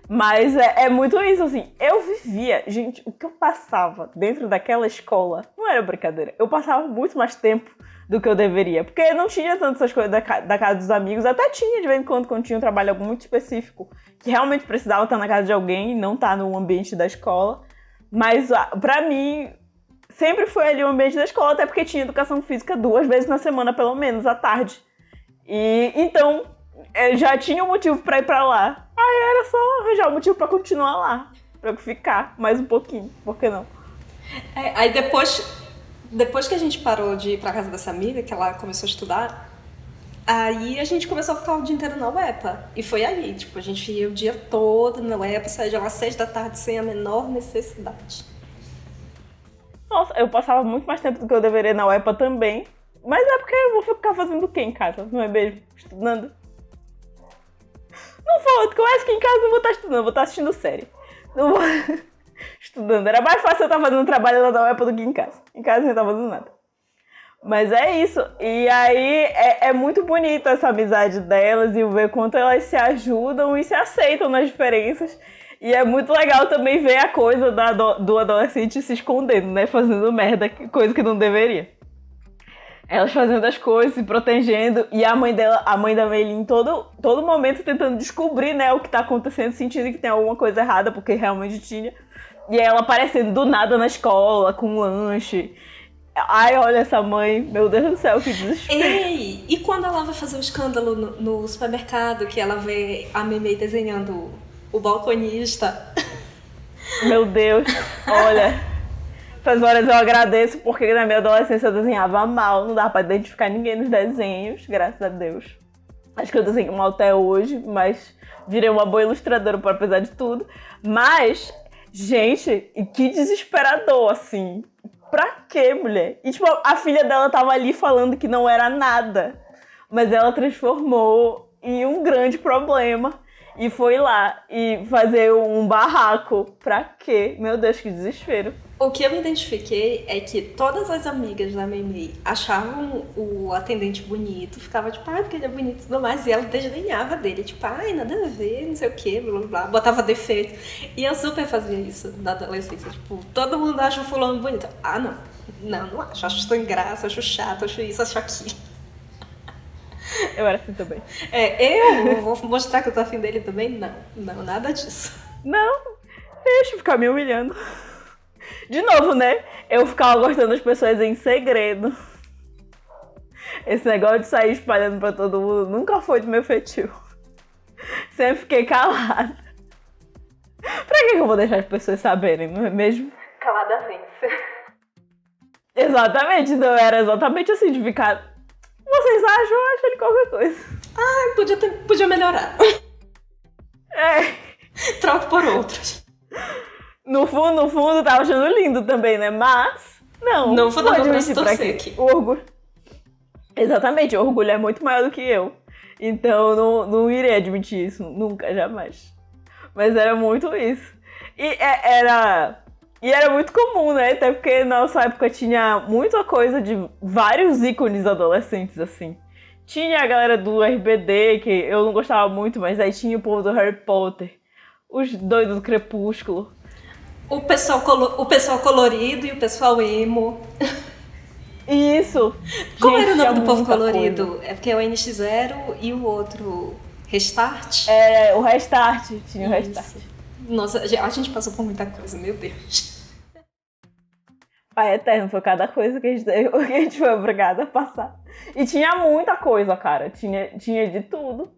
Mas é muito isso, assim, eu vivia, gente, o que eu passava dentro daquela escola, não era brincadeira, eu passava muito mais tempo do que eu deveria, porque não tinha tantas essas coisas da casa dos amigos, até tinha de vez em quando tinha um trabalho muito específico, que realmente precisava estar na casa de alguém e não estar no ambiente da escola, mas pra mim, sempre foi ali o ambiente da escola, até porque tinha educação física 2 vezes na semana, pelo menos, à tarde, e então... eu já tinha um motivo pra ir pra lá. Aí era só arranjar um motivo pra continuar lá. Pra eu ficar mais um pouquinho. Por que não? Aí depois que a gente parou de ir pra casa dessa amiga, que ela começou a estudar, aí a gente começou a ficar o dia inteiro na UEPA. E foi aí, tipo, a gente ia o dia todo na UEPA, saía de lá às 6 da tarde sem a menor necessidade. Nossa, eu passava muito mais tempo do que eu deveria na UEPA também. Mas é porque eu vou ficar fazendo o quê em casa? Não é mesmo? Estudando? Não sou outro, eu acho que em casa não vou estar estudando, vou estar assistindo série. Não vou... estudando. Era mais fácil eu estar fazendo trabalho lá da UEPA do que em casa. Em casa eu não estava fazendo nada. Mas é isso. E aí é muito bonita essa amizade delas e ver quanto elas se ajudam e se aceitam nas diferenças. E é muito legal também ver a coisa do adolescente se escondendo, né? Fazendo merda, coisa que não deveria. Elas fazendo as coisas, se protegendo, e a mãe da Meilin, todo momento tentando descobrir, né, o que tá acontecendo, sentindo que tem alguma coisa errada, porque realmente tinha. E ela aparecendo do nada na escola, com lanche. Ai, olha essa mãe, meu Deus do céu, que desespero. Ei, e quando ela vai fazer um escândalo no supermercado, que ela vê a Meimei desenhando o balconista? Meu Deus, olha... Essas horas eu agradeço, porque na minha adolescência eu desenhava mal, não dava pra identificar ninguém nos desenhos, graças a Deus. Acho que eu desenho mal até hoje, mas virei uma boa ilustradora, apesar de tudo. Mas Gente, e que desesperador, assim. Pra quê, mulher? E, tipo, a filha dela tava ali falando que não era nada. Mas ela transformou em um grande problema. E foi lá e fazer um barraco. Pra quê? Meu Deus, que desespero. O que eu me identifiquei é que todas as amigas da Meimei achavam o atendente bonito, ficava tipo, porque ele é bonito e tudo mais, e ela desdenhava dele, tipo, nada a ver, não sei o que, blá blá blá, botava defeito. E eu super fazia isso na adolescência, tipo, todo mundo acha o fulano bonito. Não acho acho sem graça, acho chato, acho isso, acho aquilo. Eu era assim também. Eu vou mostrar que eu tô afim dele também? Não, nada disso. Não, deixa eu ficar me humilhando. De novo, né? Eu ficava gostando das pessoas em segredo. Esse negócio de sair espalhando pra todo mundo nunca foi do meu feitio. Sempre fiquei calada. Pra que eu vou deixar as pessoas saberem, não é mesmo? Calada vence. Exatamente, então era exatamente assim, de ficar... Vocês acham? Eu acho ele qualquer coisa. Podia melhorar. Troco por outros. No fundo, tava achando lindo também, né? Mas, não vou dar pra se torcer aqui. O orgulho... Exatamente, o orgulho é muito maior do que eu. Então, não irei admitir isso, nunca, jamais. Mas era muito isso. E era muito comum, né? Até porque na nossa época tinha muita coisa de vários ícones adolescentes, assim. Tinha a galera do RBD, que eu não gostava muito, mas aí tinha o povo do Harry Potter. Os doidos do Crepúsculo. O pessoal colorido e o pessoal emo. Isso. Como era o nome do povo colorido? Coisa. É porque é o NX0 e o outro Restart? O Restart. Tinha o Restart. Nossa, a gente passou por muita coisa, meu Deus. Pai eterno, foi cada coisa que a gente foi obrigada a passar. E tinha muita coisa, cara. Tinha de tudo.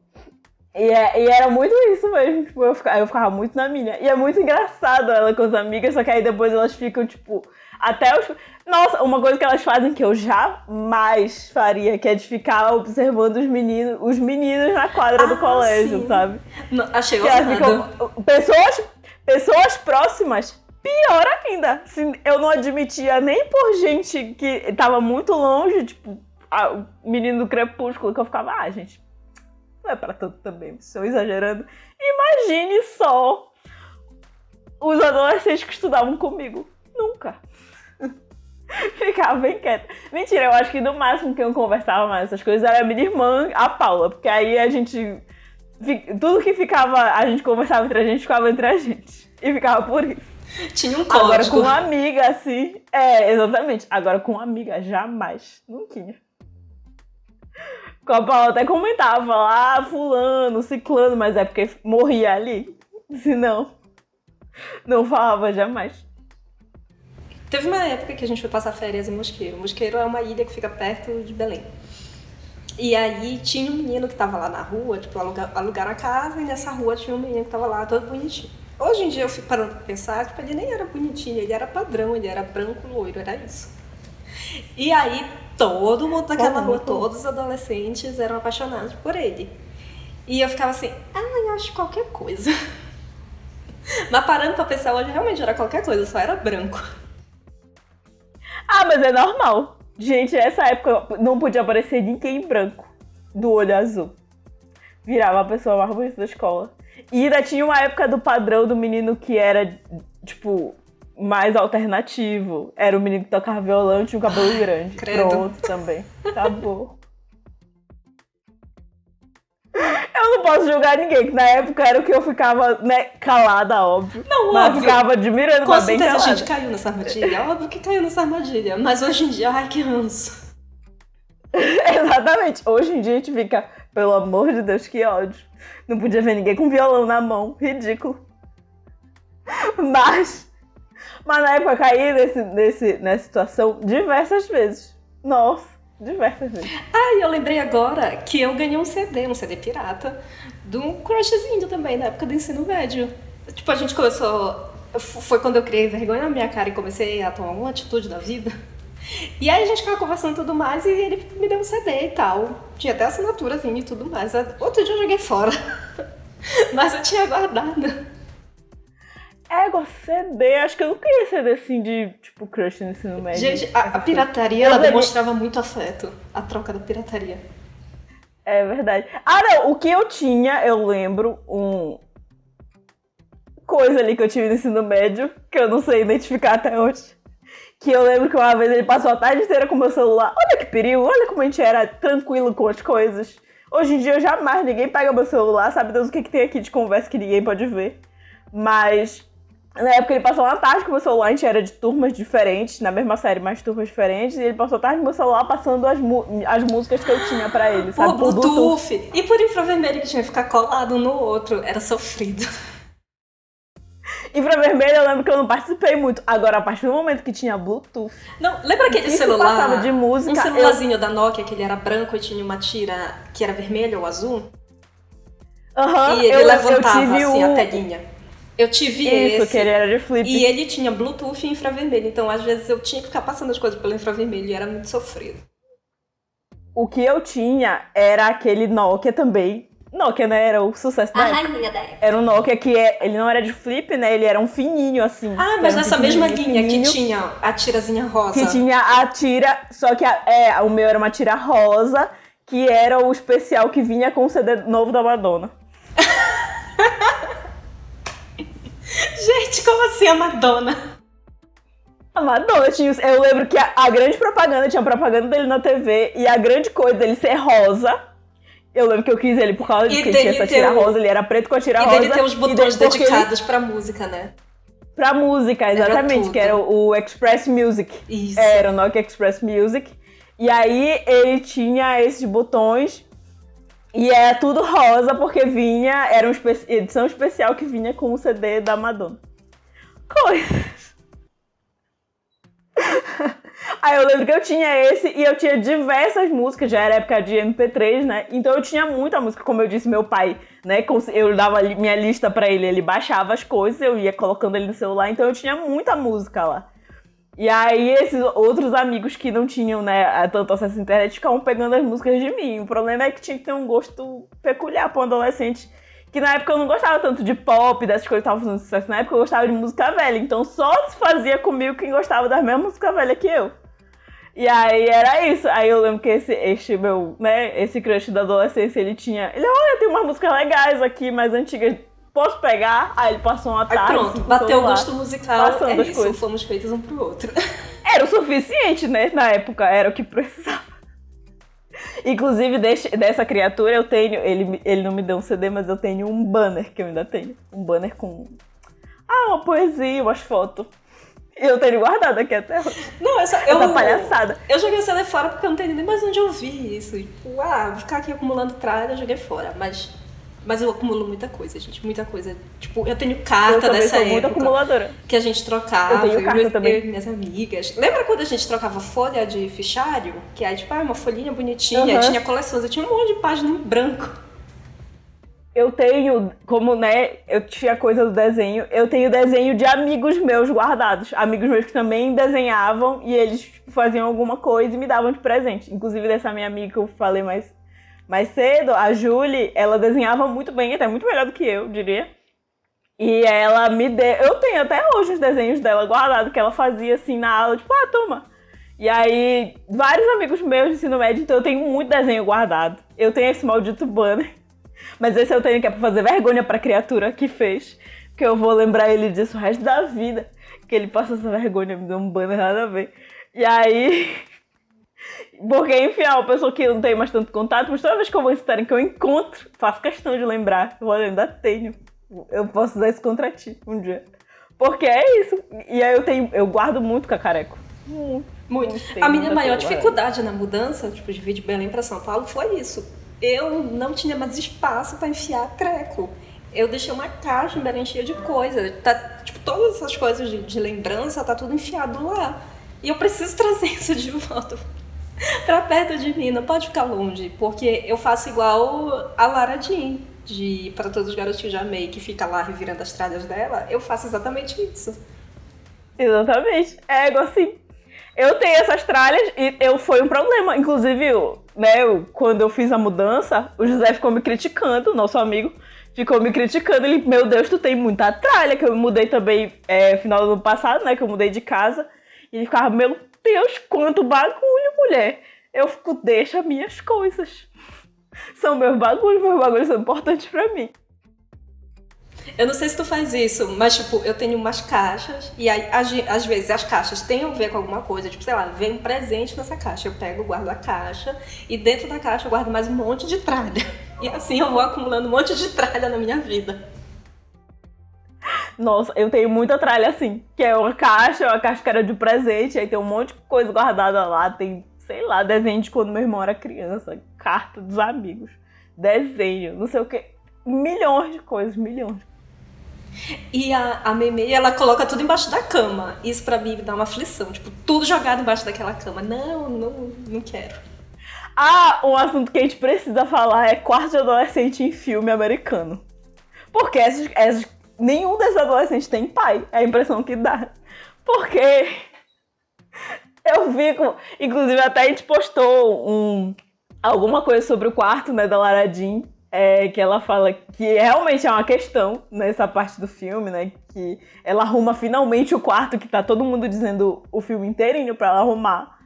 E era muito isso mesmo, tipo, eu ficava muito na minha. E é muito engraçado ela com as amigas, só que aí depois elas ficam, tipo, Nossa, uma coisa que elas fazem que eu jamais faria, que é de ficar observando os meninos na quadra do colégio, sim. Sabe? Não, achei ousado. Pessoas próximas, pior ainda. Assim, eu não admitia nem por gente que tava muito longe, tipo, o menino do Crepúsculo, que eu ficava, gente... Não é pra tanto também, estou exagerando. Imagine só os adolescentes que estudavam comigo. Nunca. Ficava bem quieta. Mentira, eu acho que no máximo que eu conversava mais essas coisas era a minha irmã, a Paula. Porque aí a gente... Tudo que a gente conversava entre a gente, ficava entre a gente. E ficava por isso. Tinha um código. Agora com uma amiga, assim... exatamente. Agora com uma amiga, jamais. Não tinha. A Paula até comentava lá, fulano, ciclano, mas é porque morria ali. Senão, não falava jamais. Teve uma época que a gente foi passar férias em Mosqueiro. Mosqueiro é uma ilha que fica perto de Belém. E aí tinha um menino que tava lá na rua, tipo, alugaram a casa, e nessa rua tinha um menino que tava lá, todo bonitinho. Hoje em dia eu fico parando pra pensar, tipo, ele nem era bonitinho, ele era padrão, ele era branco, loiro, era isso. E aí todo mundo daquela rua, todos os adolescentes eram apaixonados por ele. E eu ficava assim, eu acho qualquer coisa. Mas parando pra pensar, hoje realmente era qualquer coisa, só era branco. Mas é normal. Gente, nessa época não podia aparecer ninguém branco do olho azul. Virava a pessoa mais bonita da escola. E ainda tinha uma época do padrão do menino que era, tipo... mais alternativo. Era o menino que tocava violão e tinha o cabelo grande. Credo. Pronto, também. Acabou. Eu não posso julgar ninguém, que na época era o que eu ficava, né, calada, óbvio. Não, mas óbvio. Ficava admirando, com mas bem certeza calada. A gente caiu nessa armadilha. Óbvio que caiu nessa armadilha. Mas hoje em dia, que ranço. Exatamente. Hoje em dia a gente fica, pelo amor de Deus, que ódio. Não podia ver ninguém com violão na mão. Ridículo. Mas na época eu caí nessa situação diversas vezes. Nossa, diversas vezes. E eu lembrei agora que eu ganhei um CD pirata, de um crushzinho também, na época do ensino médio. Tipo, a gente começou... Foi quando eu criei vergonha na minha cara e comecei a tomar uma atitude da vida. E aí a gente ficava conversando e tudo mais, e ele me deu um CD e tal. Tinha até assinaturazinha e tudo mais. Outro dia eu joguei fora. Mas eu tinha guardado. CD, acho que eu nunca ia CD assim de, tipo, crush no ensino médio. Gente, a pirataria, ela demonstrava muito afeto. A troca da pirataria. É verdade. Ah, não, o que eu tinha, eu lembro, coisa ali que eu tive no ensino médio, que eu não sei identificar até hoje. Que eu lembro que uma vez ele passou a tarde inteira com o meu celular. Olha que perigo, olha como a gente era tranquilo com as coisas. Hoje em dia, jamais ninguém pega meu celular, sabe Deus o que tem aqui de conversa que ninguém pode ver. Mas... na época ele passou uma tarde com o meu celular, a gente era de turmas diferentes, na mesma série, mas turmas diferentes, e ele passou a tarde com o meu celular passando as músicas que eu tinha pra ele, sabe? Por Bluetooth. E por infravermelho que tinha que ficar colado um no outro, era sofrido. Infravermelho eu lembro que eu não participei muito, agora a partir do momento que tinha Bluetooth... Não, lembra aquele celular? Passava de música, um celularzinho da Nokia, que ele era branco e tinha uma tira que era vermelha ou azul? E ele levantava assim a telinha. Eu tive isso, esse. Que ele era de flip. E ele tinha Bluetooth e infravermelho. Então, às vezes, eu tinha que ficar passando as coisas pelo infravermelho e era muito sofrido. O que eu tinha era aquele Nokia também. Nokia, né? Era o sucesso da época. Rainha da época. Era um Nokia que ele não era de flip, né? Ele era um fininho, assim. Ah, mas nessa mesma linha que tinha a tirazinha rosa. Que tinha a tira, só que o meu era uma tira rosa, que era o especial que vinha com o CD novo da Madonna. Gente, como assim a Madonna? A Madonna tinha... eu lembro que a grande propaganda, tinha propaganda dele na TV, e a grande coisa dele ser rosa, eu lembro que eu quis ele por causa disso, que ele tinha essa tira rosa, ele era preto com a tira rosa. E dele ter os botões dedicados pra música, né? Pra música, exatamente, que era o Express Music. Isso. Era o Nokia Express Music. E aí ele tinha esses botões... e era tudo rosa, porque era uma edição especial que vinha com o CD da Madonna. Coisas. Aí eu lembro que eu tinha esse e eu tinha diversas músicas, já era época de MP3, né? Então eu tinha muita música, como eu disse, meu pai, né? Eu dava minha lista pra ele baixava as coisas, eu ia colocando ele no celular, então eu tinha muita música lá. E aí esses outros amigos que não tinham, né, tanto acesso à internet ficavam pegando as músicas de mim. O problema é que tinha que ter um gosto peculiar para um adolescente. Que na época eu não gostava tanto de pop, dessas coisas que estavam fazendo sucesso. Na época eu gostava de música velha. Então só se fazia comigo quem gostava das mesmas músicas velhas que eu. E aí era isso. Aí eu lembro que esse meu, né, esse crush da adolescência, ele, olha, tem umas músicas legais aqui, mais antigas. Posso pegar? Aí ele passou uma tarde. Aí pronto, bateu o gosto musical, passando as coisas. Fomos feitos um pro outro. Era o suficiente, né? Na época, era o que precisava. Inclusive, dessa criatura, eu tenho... Ele não me deu um CD, mas eu tenho um banner, que eu ainda tenho. Um banner com... uma poesia, umas fotos. E eu tenho guardado aqui até hoje. Não, essa palhaçada. Eu joguei o CD fora porque eu não tenho nem mais onde ouvir isso. Tipo, vou ficar aqui acumulando tralha, eu joguei fora. Mas eu acumulo muita coisa, gente. Muita coisa. Tipo, eu tenho carta dessa época. Muito acumuladora. Que a gente trocava. Eu tenho carta também. Eu e minhas amigas. Lembra quando a gente trocava folha de fichário? Que aí, tipo, uma folhinha bonitinha. Tinha coleções. Eu tinha um monte de página em branco. Eu tenho, como, né, eu tinha coisa do desenho. Eu tenho desenho de amigos meus guardados. Amigos meus que também desenhavam. E eles faziam alguma coisa e me davam de presente. Inclusive dessa minha amiga que eu falei mais cedo, a Julie, ela desenhava muito bem, até muito melhor do que eu, diria. E ela me deu... eu tenho até hoje os desenhos dela guardados, que ela fazia assim na aula, tipo, toma. E aí, vários amigos meus de ensino médio, então eu tenho muito desenho guardado. Eu tenho esse maldito banner. Mas esse eu tenho que é pra fazer vergonha pra criatura que fez. Que eu vou lembrar ele disso o resto da vida. Que ele passa essa vergonha, me deu um banner, nada a ver. E aí... porque, enfim, é uma pessoa que eu não tenho mais tanto contato, mas toda vez que eu vou em que eu encontro, faço questão de lembrar. Eu ainda tenho. Eu posso usar isso contra ti um dia. Porque é isso. E aí eu guardo muito cacareco. Muito. A minha maior dificuldade na mudança, tipo, de vir de Belém pra São Paulo, foi isso. Eu não tinha mais espaço pra enfiar treco. Eu deixei uma caixa em Belém cheia de coisa. Tá, tipo, todas essas coisas de lembrança, tá tudo enfiado lá. E eu preciso trazer isso de volta pra perto de mim, não pode ficar longe, porque eu faço igual a Lara Jean, de Pra Todos os Garotos que Eu Já Amei, que fica lá revirando as tralhas dela, eu faço exatamente isso. Exatamente, é igual assim. Eu tenho essas tralhas e foi um problema. Inclusive, quando eu fiz a mudança, o José ficou me criticando, nosso amigo ficou me criticando. Ele, meu Deus, tu tem muita tralha, que eu mudei também final do ano passado, né, que eu mudei de casa. E ele ficava, meu Deus, quanto bagulho, mulher. Eu fico, deixa minhas coisas. São meus bagulhos são importantes pra mim. Eu não sei se tu faz isso, mas, tipo, eu tenho umas caixas e aí, às vezes, as caixas têm a ver com alguma coisa. Tipo, sei lá, vem um presente nessa caixa. Eu pego, guardo a caixa e dentro da caixa eu guardo mais um monte de tralha. E assim eu vou acumulando um monte de tralha na minha vida. Nossa, eu tenho muita tralha assim, que é uma caixa que era de presente, aí tem um monte de coisa guardada lá, tem, sei lá, desenho de quando meu irmão era criança, carta dos amigos, desenho, não sei o que, milhões de coisas. E a Meimei, ela coloca tudo embaixo da cama. Isso pra mim me dá uma aflição. Tipo, tudo jogado embaixo daquela cama. Não quero. Um assunto que a gente precisa falar é quarto de adolescente em filme americano. Porque nenhum desses adolescentes tem pai. É a impressão que dá. Porque eu fico... Inclusive, até a gente postou alguma coisa sobre o quarto, né, da Lara Jean. Que ela fala que realmente é uma questão nessa parte do filme, né? Que ela arruma finalmente o quarto, que tá todo mundo dizendo o filme inteirinho pra ela arrumar.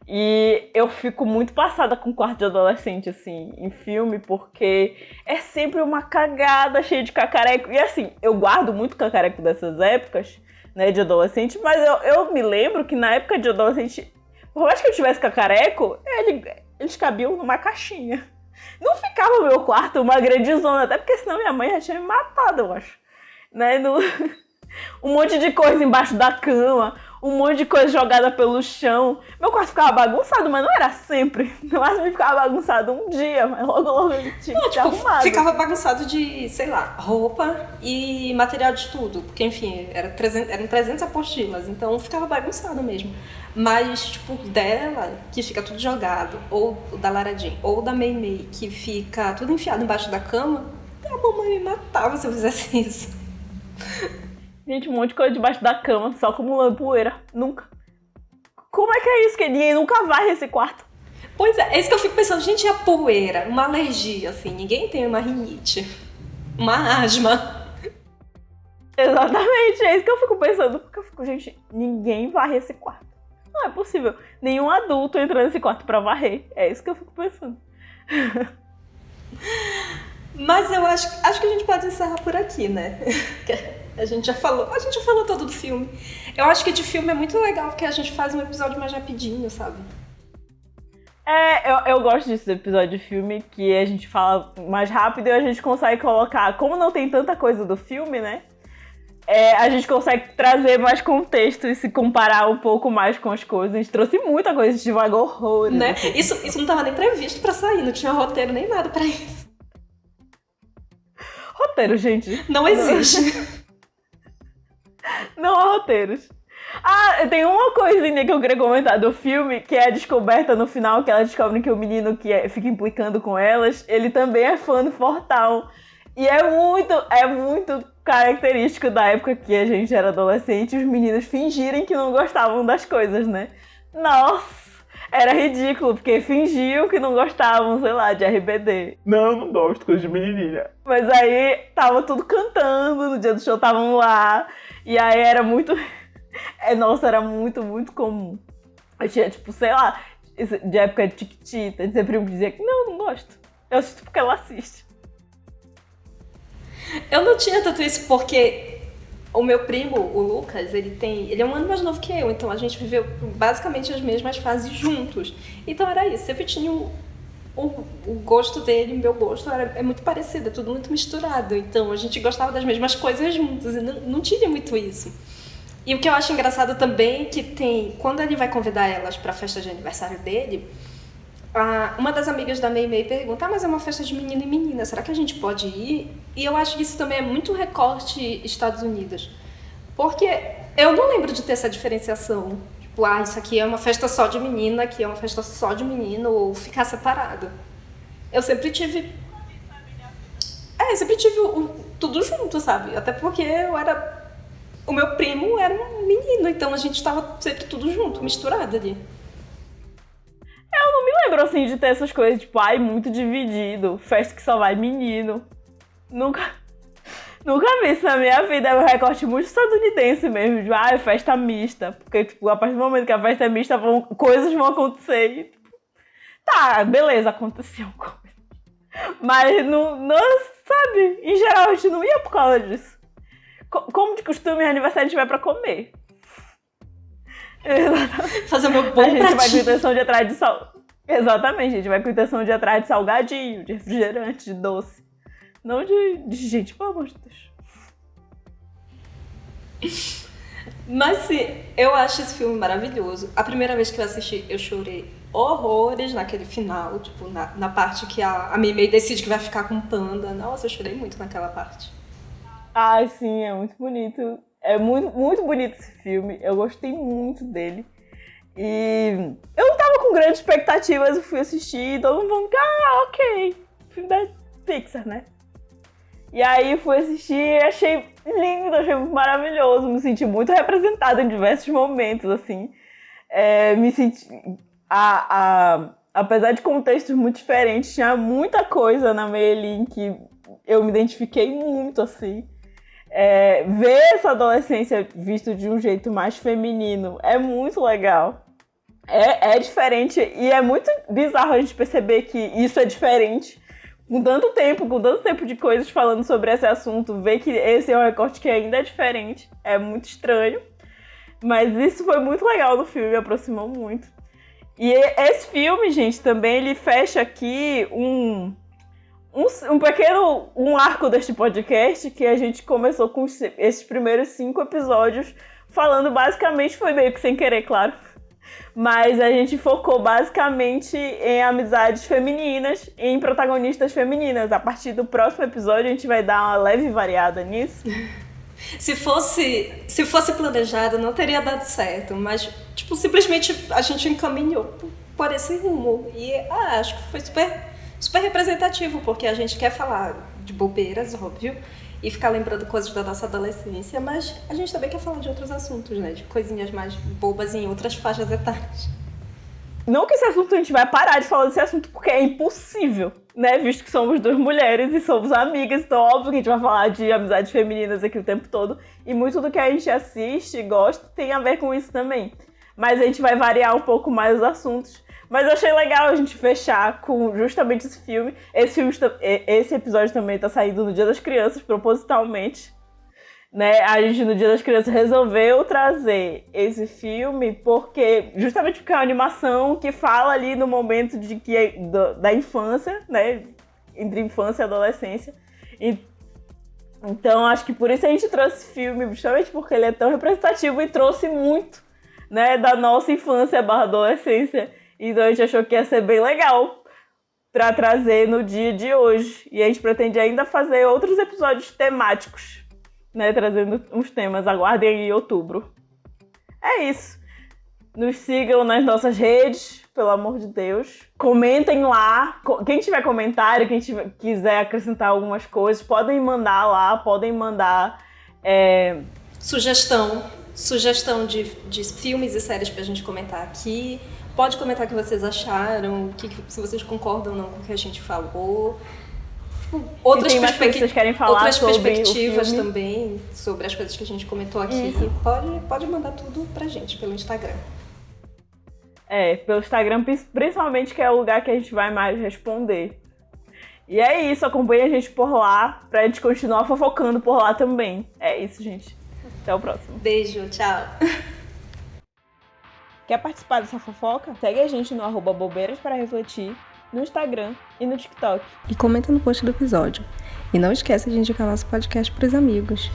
E eu fico muito passada com quarto de adolescente, assim, em filme, porque é sempre uma cagada cheia de cacareco. E assim, eu guardo muito cacareco dessas épocas, né, de adolescente, mas eu me lembro que na época de adolescente, por mais que eu tivesse cacareco, eles cabiam numa caixinha. Não ficava no meu quarto uma grande zona, até porque senão minha mãe já tinha me matado, eu acho. Né? Um monte de coisa embaixo da cama, um monte de coisa jogada pelo chão. Meu quarto ficava bagunçado, mas não era sempre. No máximo ficava bagunçado um dia, mas logo ele tinha que ser arrumado. Ficava bagunçado de, sei lá, roupa e material de estudo. Porque, enfim, eram 300 apostilas, então ficava bagunçado mesmo. Mas, tipo, dela, que fica tudo jogado, ou da Lara Jean, ou da Meimei, que fica tudo enfiado embaixo da cama, a mamãe me matava se eu fizesse isso. Gente, um monte de coisa debaixo da cama, só acumulando poeira. Nunca. Como é que é isso? Que ninguém nunca vai nesse quarto. Pois é isso que eu fico pensando. Gente, a poeira, uma alergia, assim, ninguém tem uma rinite, uma asma. Exatamente, é isso que eu fico pensando. Porque eu fico, gente, ninguém varre esse quarto. Não é possível. Nenhum adulto entra nesse quarto pra varrer. É isso que eu fico pensando. Mas eu acho que a gente pode encerrar por aqui, né? A gente já falou todo do filme. Eu acho que de filme é muito legal, porque a gente faz um episódio mais rapidinho, sabe? Eu gosto desse episódio de filme, que a gente fala mais rápido e a gente consegue colocar... Como não tem tanta coisa do filme, né? A gente consegue trazer mais contexto e se comparar um pouco mais com as coisas. A gente trouxe muita coisa, a gente divagou horrores. Né? Isso não tava nem previsto pra sair, não tinha roteiro nem nada pra isso. Roteiro, gente. Não existe. Não há roteiros. Tem uma coisinha que eu queria comentar do filme, que é a descoberta no final, que elas descobrem que o menino que fica implicando com elas, ele também é fã do Fortal. E é muito característico da época que a gente era adolescente, os meninos fingirem que não gostavam das coisas, né? Nossa, era ridículo, porque fingiam que não gostavam, sei lá, de RBD. Não gosto de coisa de menininha. Mas aí tava tudo cantando, no dia do show estavam lá, e aí era muito... Nossa, era muito, muito comum. Eu tinha, tipo, sei lá, de época de Chiquitita, de sempre dizia que não gosto. Eu assisto porque ela assiste. Eu não tinha tanto isso porque o meu primo, o Lucas, ele é um ano mais novo que eu, então a gente viveu basicamente as mesmas fases juntos. Então era isso, sempre tinha o gosto dele e o meu gosto é muito parecido, é tudo muito misturado. Então a gente gostava das mesmas coisas juntos e não tinha muito isso. E o que eu acho engraçado também é que quando ele vai convidar elas para a festa de aniversário dele, uma das amigas da Meimei pergunta, mas é uma festa de menino e menina, será que a gente pode ir? E eu acho que isso também é muito recorte Estados Unidos. Porque eu não lembro de ter essa diferenciação. Tipo, isso aqui é uma festa só de menina, aqui é uma festa só de menino, ou ficar separado. Eu sempre tive... tudo junto, sabe? Até porque eu era o meu primo era um menino, então a gente tava sempre tudo junto, misturado ali. Eu não me lembro, assim, de ter essas coisas, tipo, ai, muito dividido, festa que só vai menino. Nunca vi isso na minha vida, é um recorte muito estadunidense mesmo, de, ai, festa mista. Porque, tipo, a partir do momento que a festa é mista, coisas vão acontecer e, tipo, tá, beleza, aconteciam coisas. Mas, não, sabe, em geral a gente não ia por causa disso. Como de costume, aniversário a gente vai pra comer. Exatamente. Fazer o meu bom A gente pratinho. vai com intenção de ir atrás de Exatamente, a gente vai com intenção de ir atrás de salgadinho, de refrigerante, de doce. Não de gente, pelo amor de Deus. Mas sim, eu acho esse filme maravilhoso. A primeira vez que eu assisti, eu chorei horrores naquele final, tipo, na parte que a Mei decide que vai ficar com o panda. Nossa, eu chorei muito naquela parte. Ai, sim, é muito bonito. É muito, muito bonito esse filme. Eu gostei muito dele. E eu não tava com grandes expectativas, eu fui assistir e todo mundo falando, ok, filme da Pixar, né? E aí fui assistir, achei lindo, achei maravilhoso, me senti muito representada em diversos momentos, assim. Me senti... apesar de contextos muito diferentes, tinha muita coisa na Meilin que eu me identifiquei muito, assim. Ver essa adolescência vista de um jeito mais feminino é muito legal. É diferente e é muito bizarro a gente perceber que isso é diferente. Com tanto tempo de coisas falando sobre esse assunto, ver que esse é um recorte que ainda é diferente. É muito estranho. Mas isso foi muito legal no filme, me aproximou muito. E esse filme, gente, também ele fecha aqui um pequeno arco deste podcast que a gente começou com esses primeiros 5 episódios falando basicamente, foi meio que sem querer, claro, mas a gente focou basicamente em amizades femininas e em protagonistas femininas. A partir do próximo episódio a gente vai dar uma leve variada nisso. Se fosse planejado, não teria dado certo, mas tipo, simplesmente a gente encaminhou por esse rumo e acho que foi super representativo, porque a gente quer falar de bobeiras, óbvio, e ficar lembrando coisas da nossa adolescência, mas a gente também quer falar de outros assuntos, né? De coisinhas mais bobas em outras faixas etárias. Não que esse assunto a gente vai parar de falar desse assunto, porque é impossível, né? Visto que somos 2 mulheres e somos amigas, então óbvio que a gente vai falar de amizades femininas aqui o tempo todo. E muito do que a gente assiste e gosta tem a ver com isso também. Mas a gente vai variar um pouco mais os assuntos. Mas eu achei legal a gente fechar com justamente esse filme. Esse episódio também tá saindo no Dia das Crianças, propositalmente. Né? A gente, no Dia das Crianças, resolveu trazer esse filme justamente porque é uma animação que fala ali no momento da infância, né? Entre infância e adolescência. Então, acho que por isso a gente trouxe esse filme, justamente porque ele é tão representativo e trouxe muito, né, da nossa infância / adolescência. Então a gente achou que ia ser bem legal para trazer no dia de hoje. E a gente pretende ainda fazer outros episódios temáticos, né? Trazendo uns temas. Aguardem em outubro. É isso. Nos sigam nas nossas redes, pelo amor de Deus. Comentem lá. Quem tiver comentário, quem quiser acrescentar algumas coisas, podem mandar lá. Podem mandar... Sugestão de filmes e séries pra gente comentar aqui. Pode comentar o que vocês acharam, se vocês concordam ou não com o que a gente falou. Outras perspectivas também sobre as coisas que a gente comentou aqui. Pode mandar tudo pra gente pelo Instagram. Pelo Instagram, principalmente, que é o lugar que a gente vai mais responder. E é isso, acompanhe a gente por lá, pra gente continuar fofocando por lá também. É isso, gente. Até o próximo. Beijo, tchau. Quer participar dessa fofoca? Segue a gente no @bobeiraspararefletir, no Instagram e no TikTok. E comenta no post do episódio. E não esqueça de indicar nosso podcast pros amigos.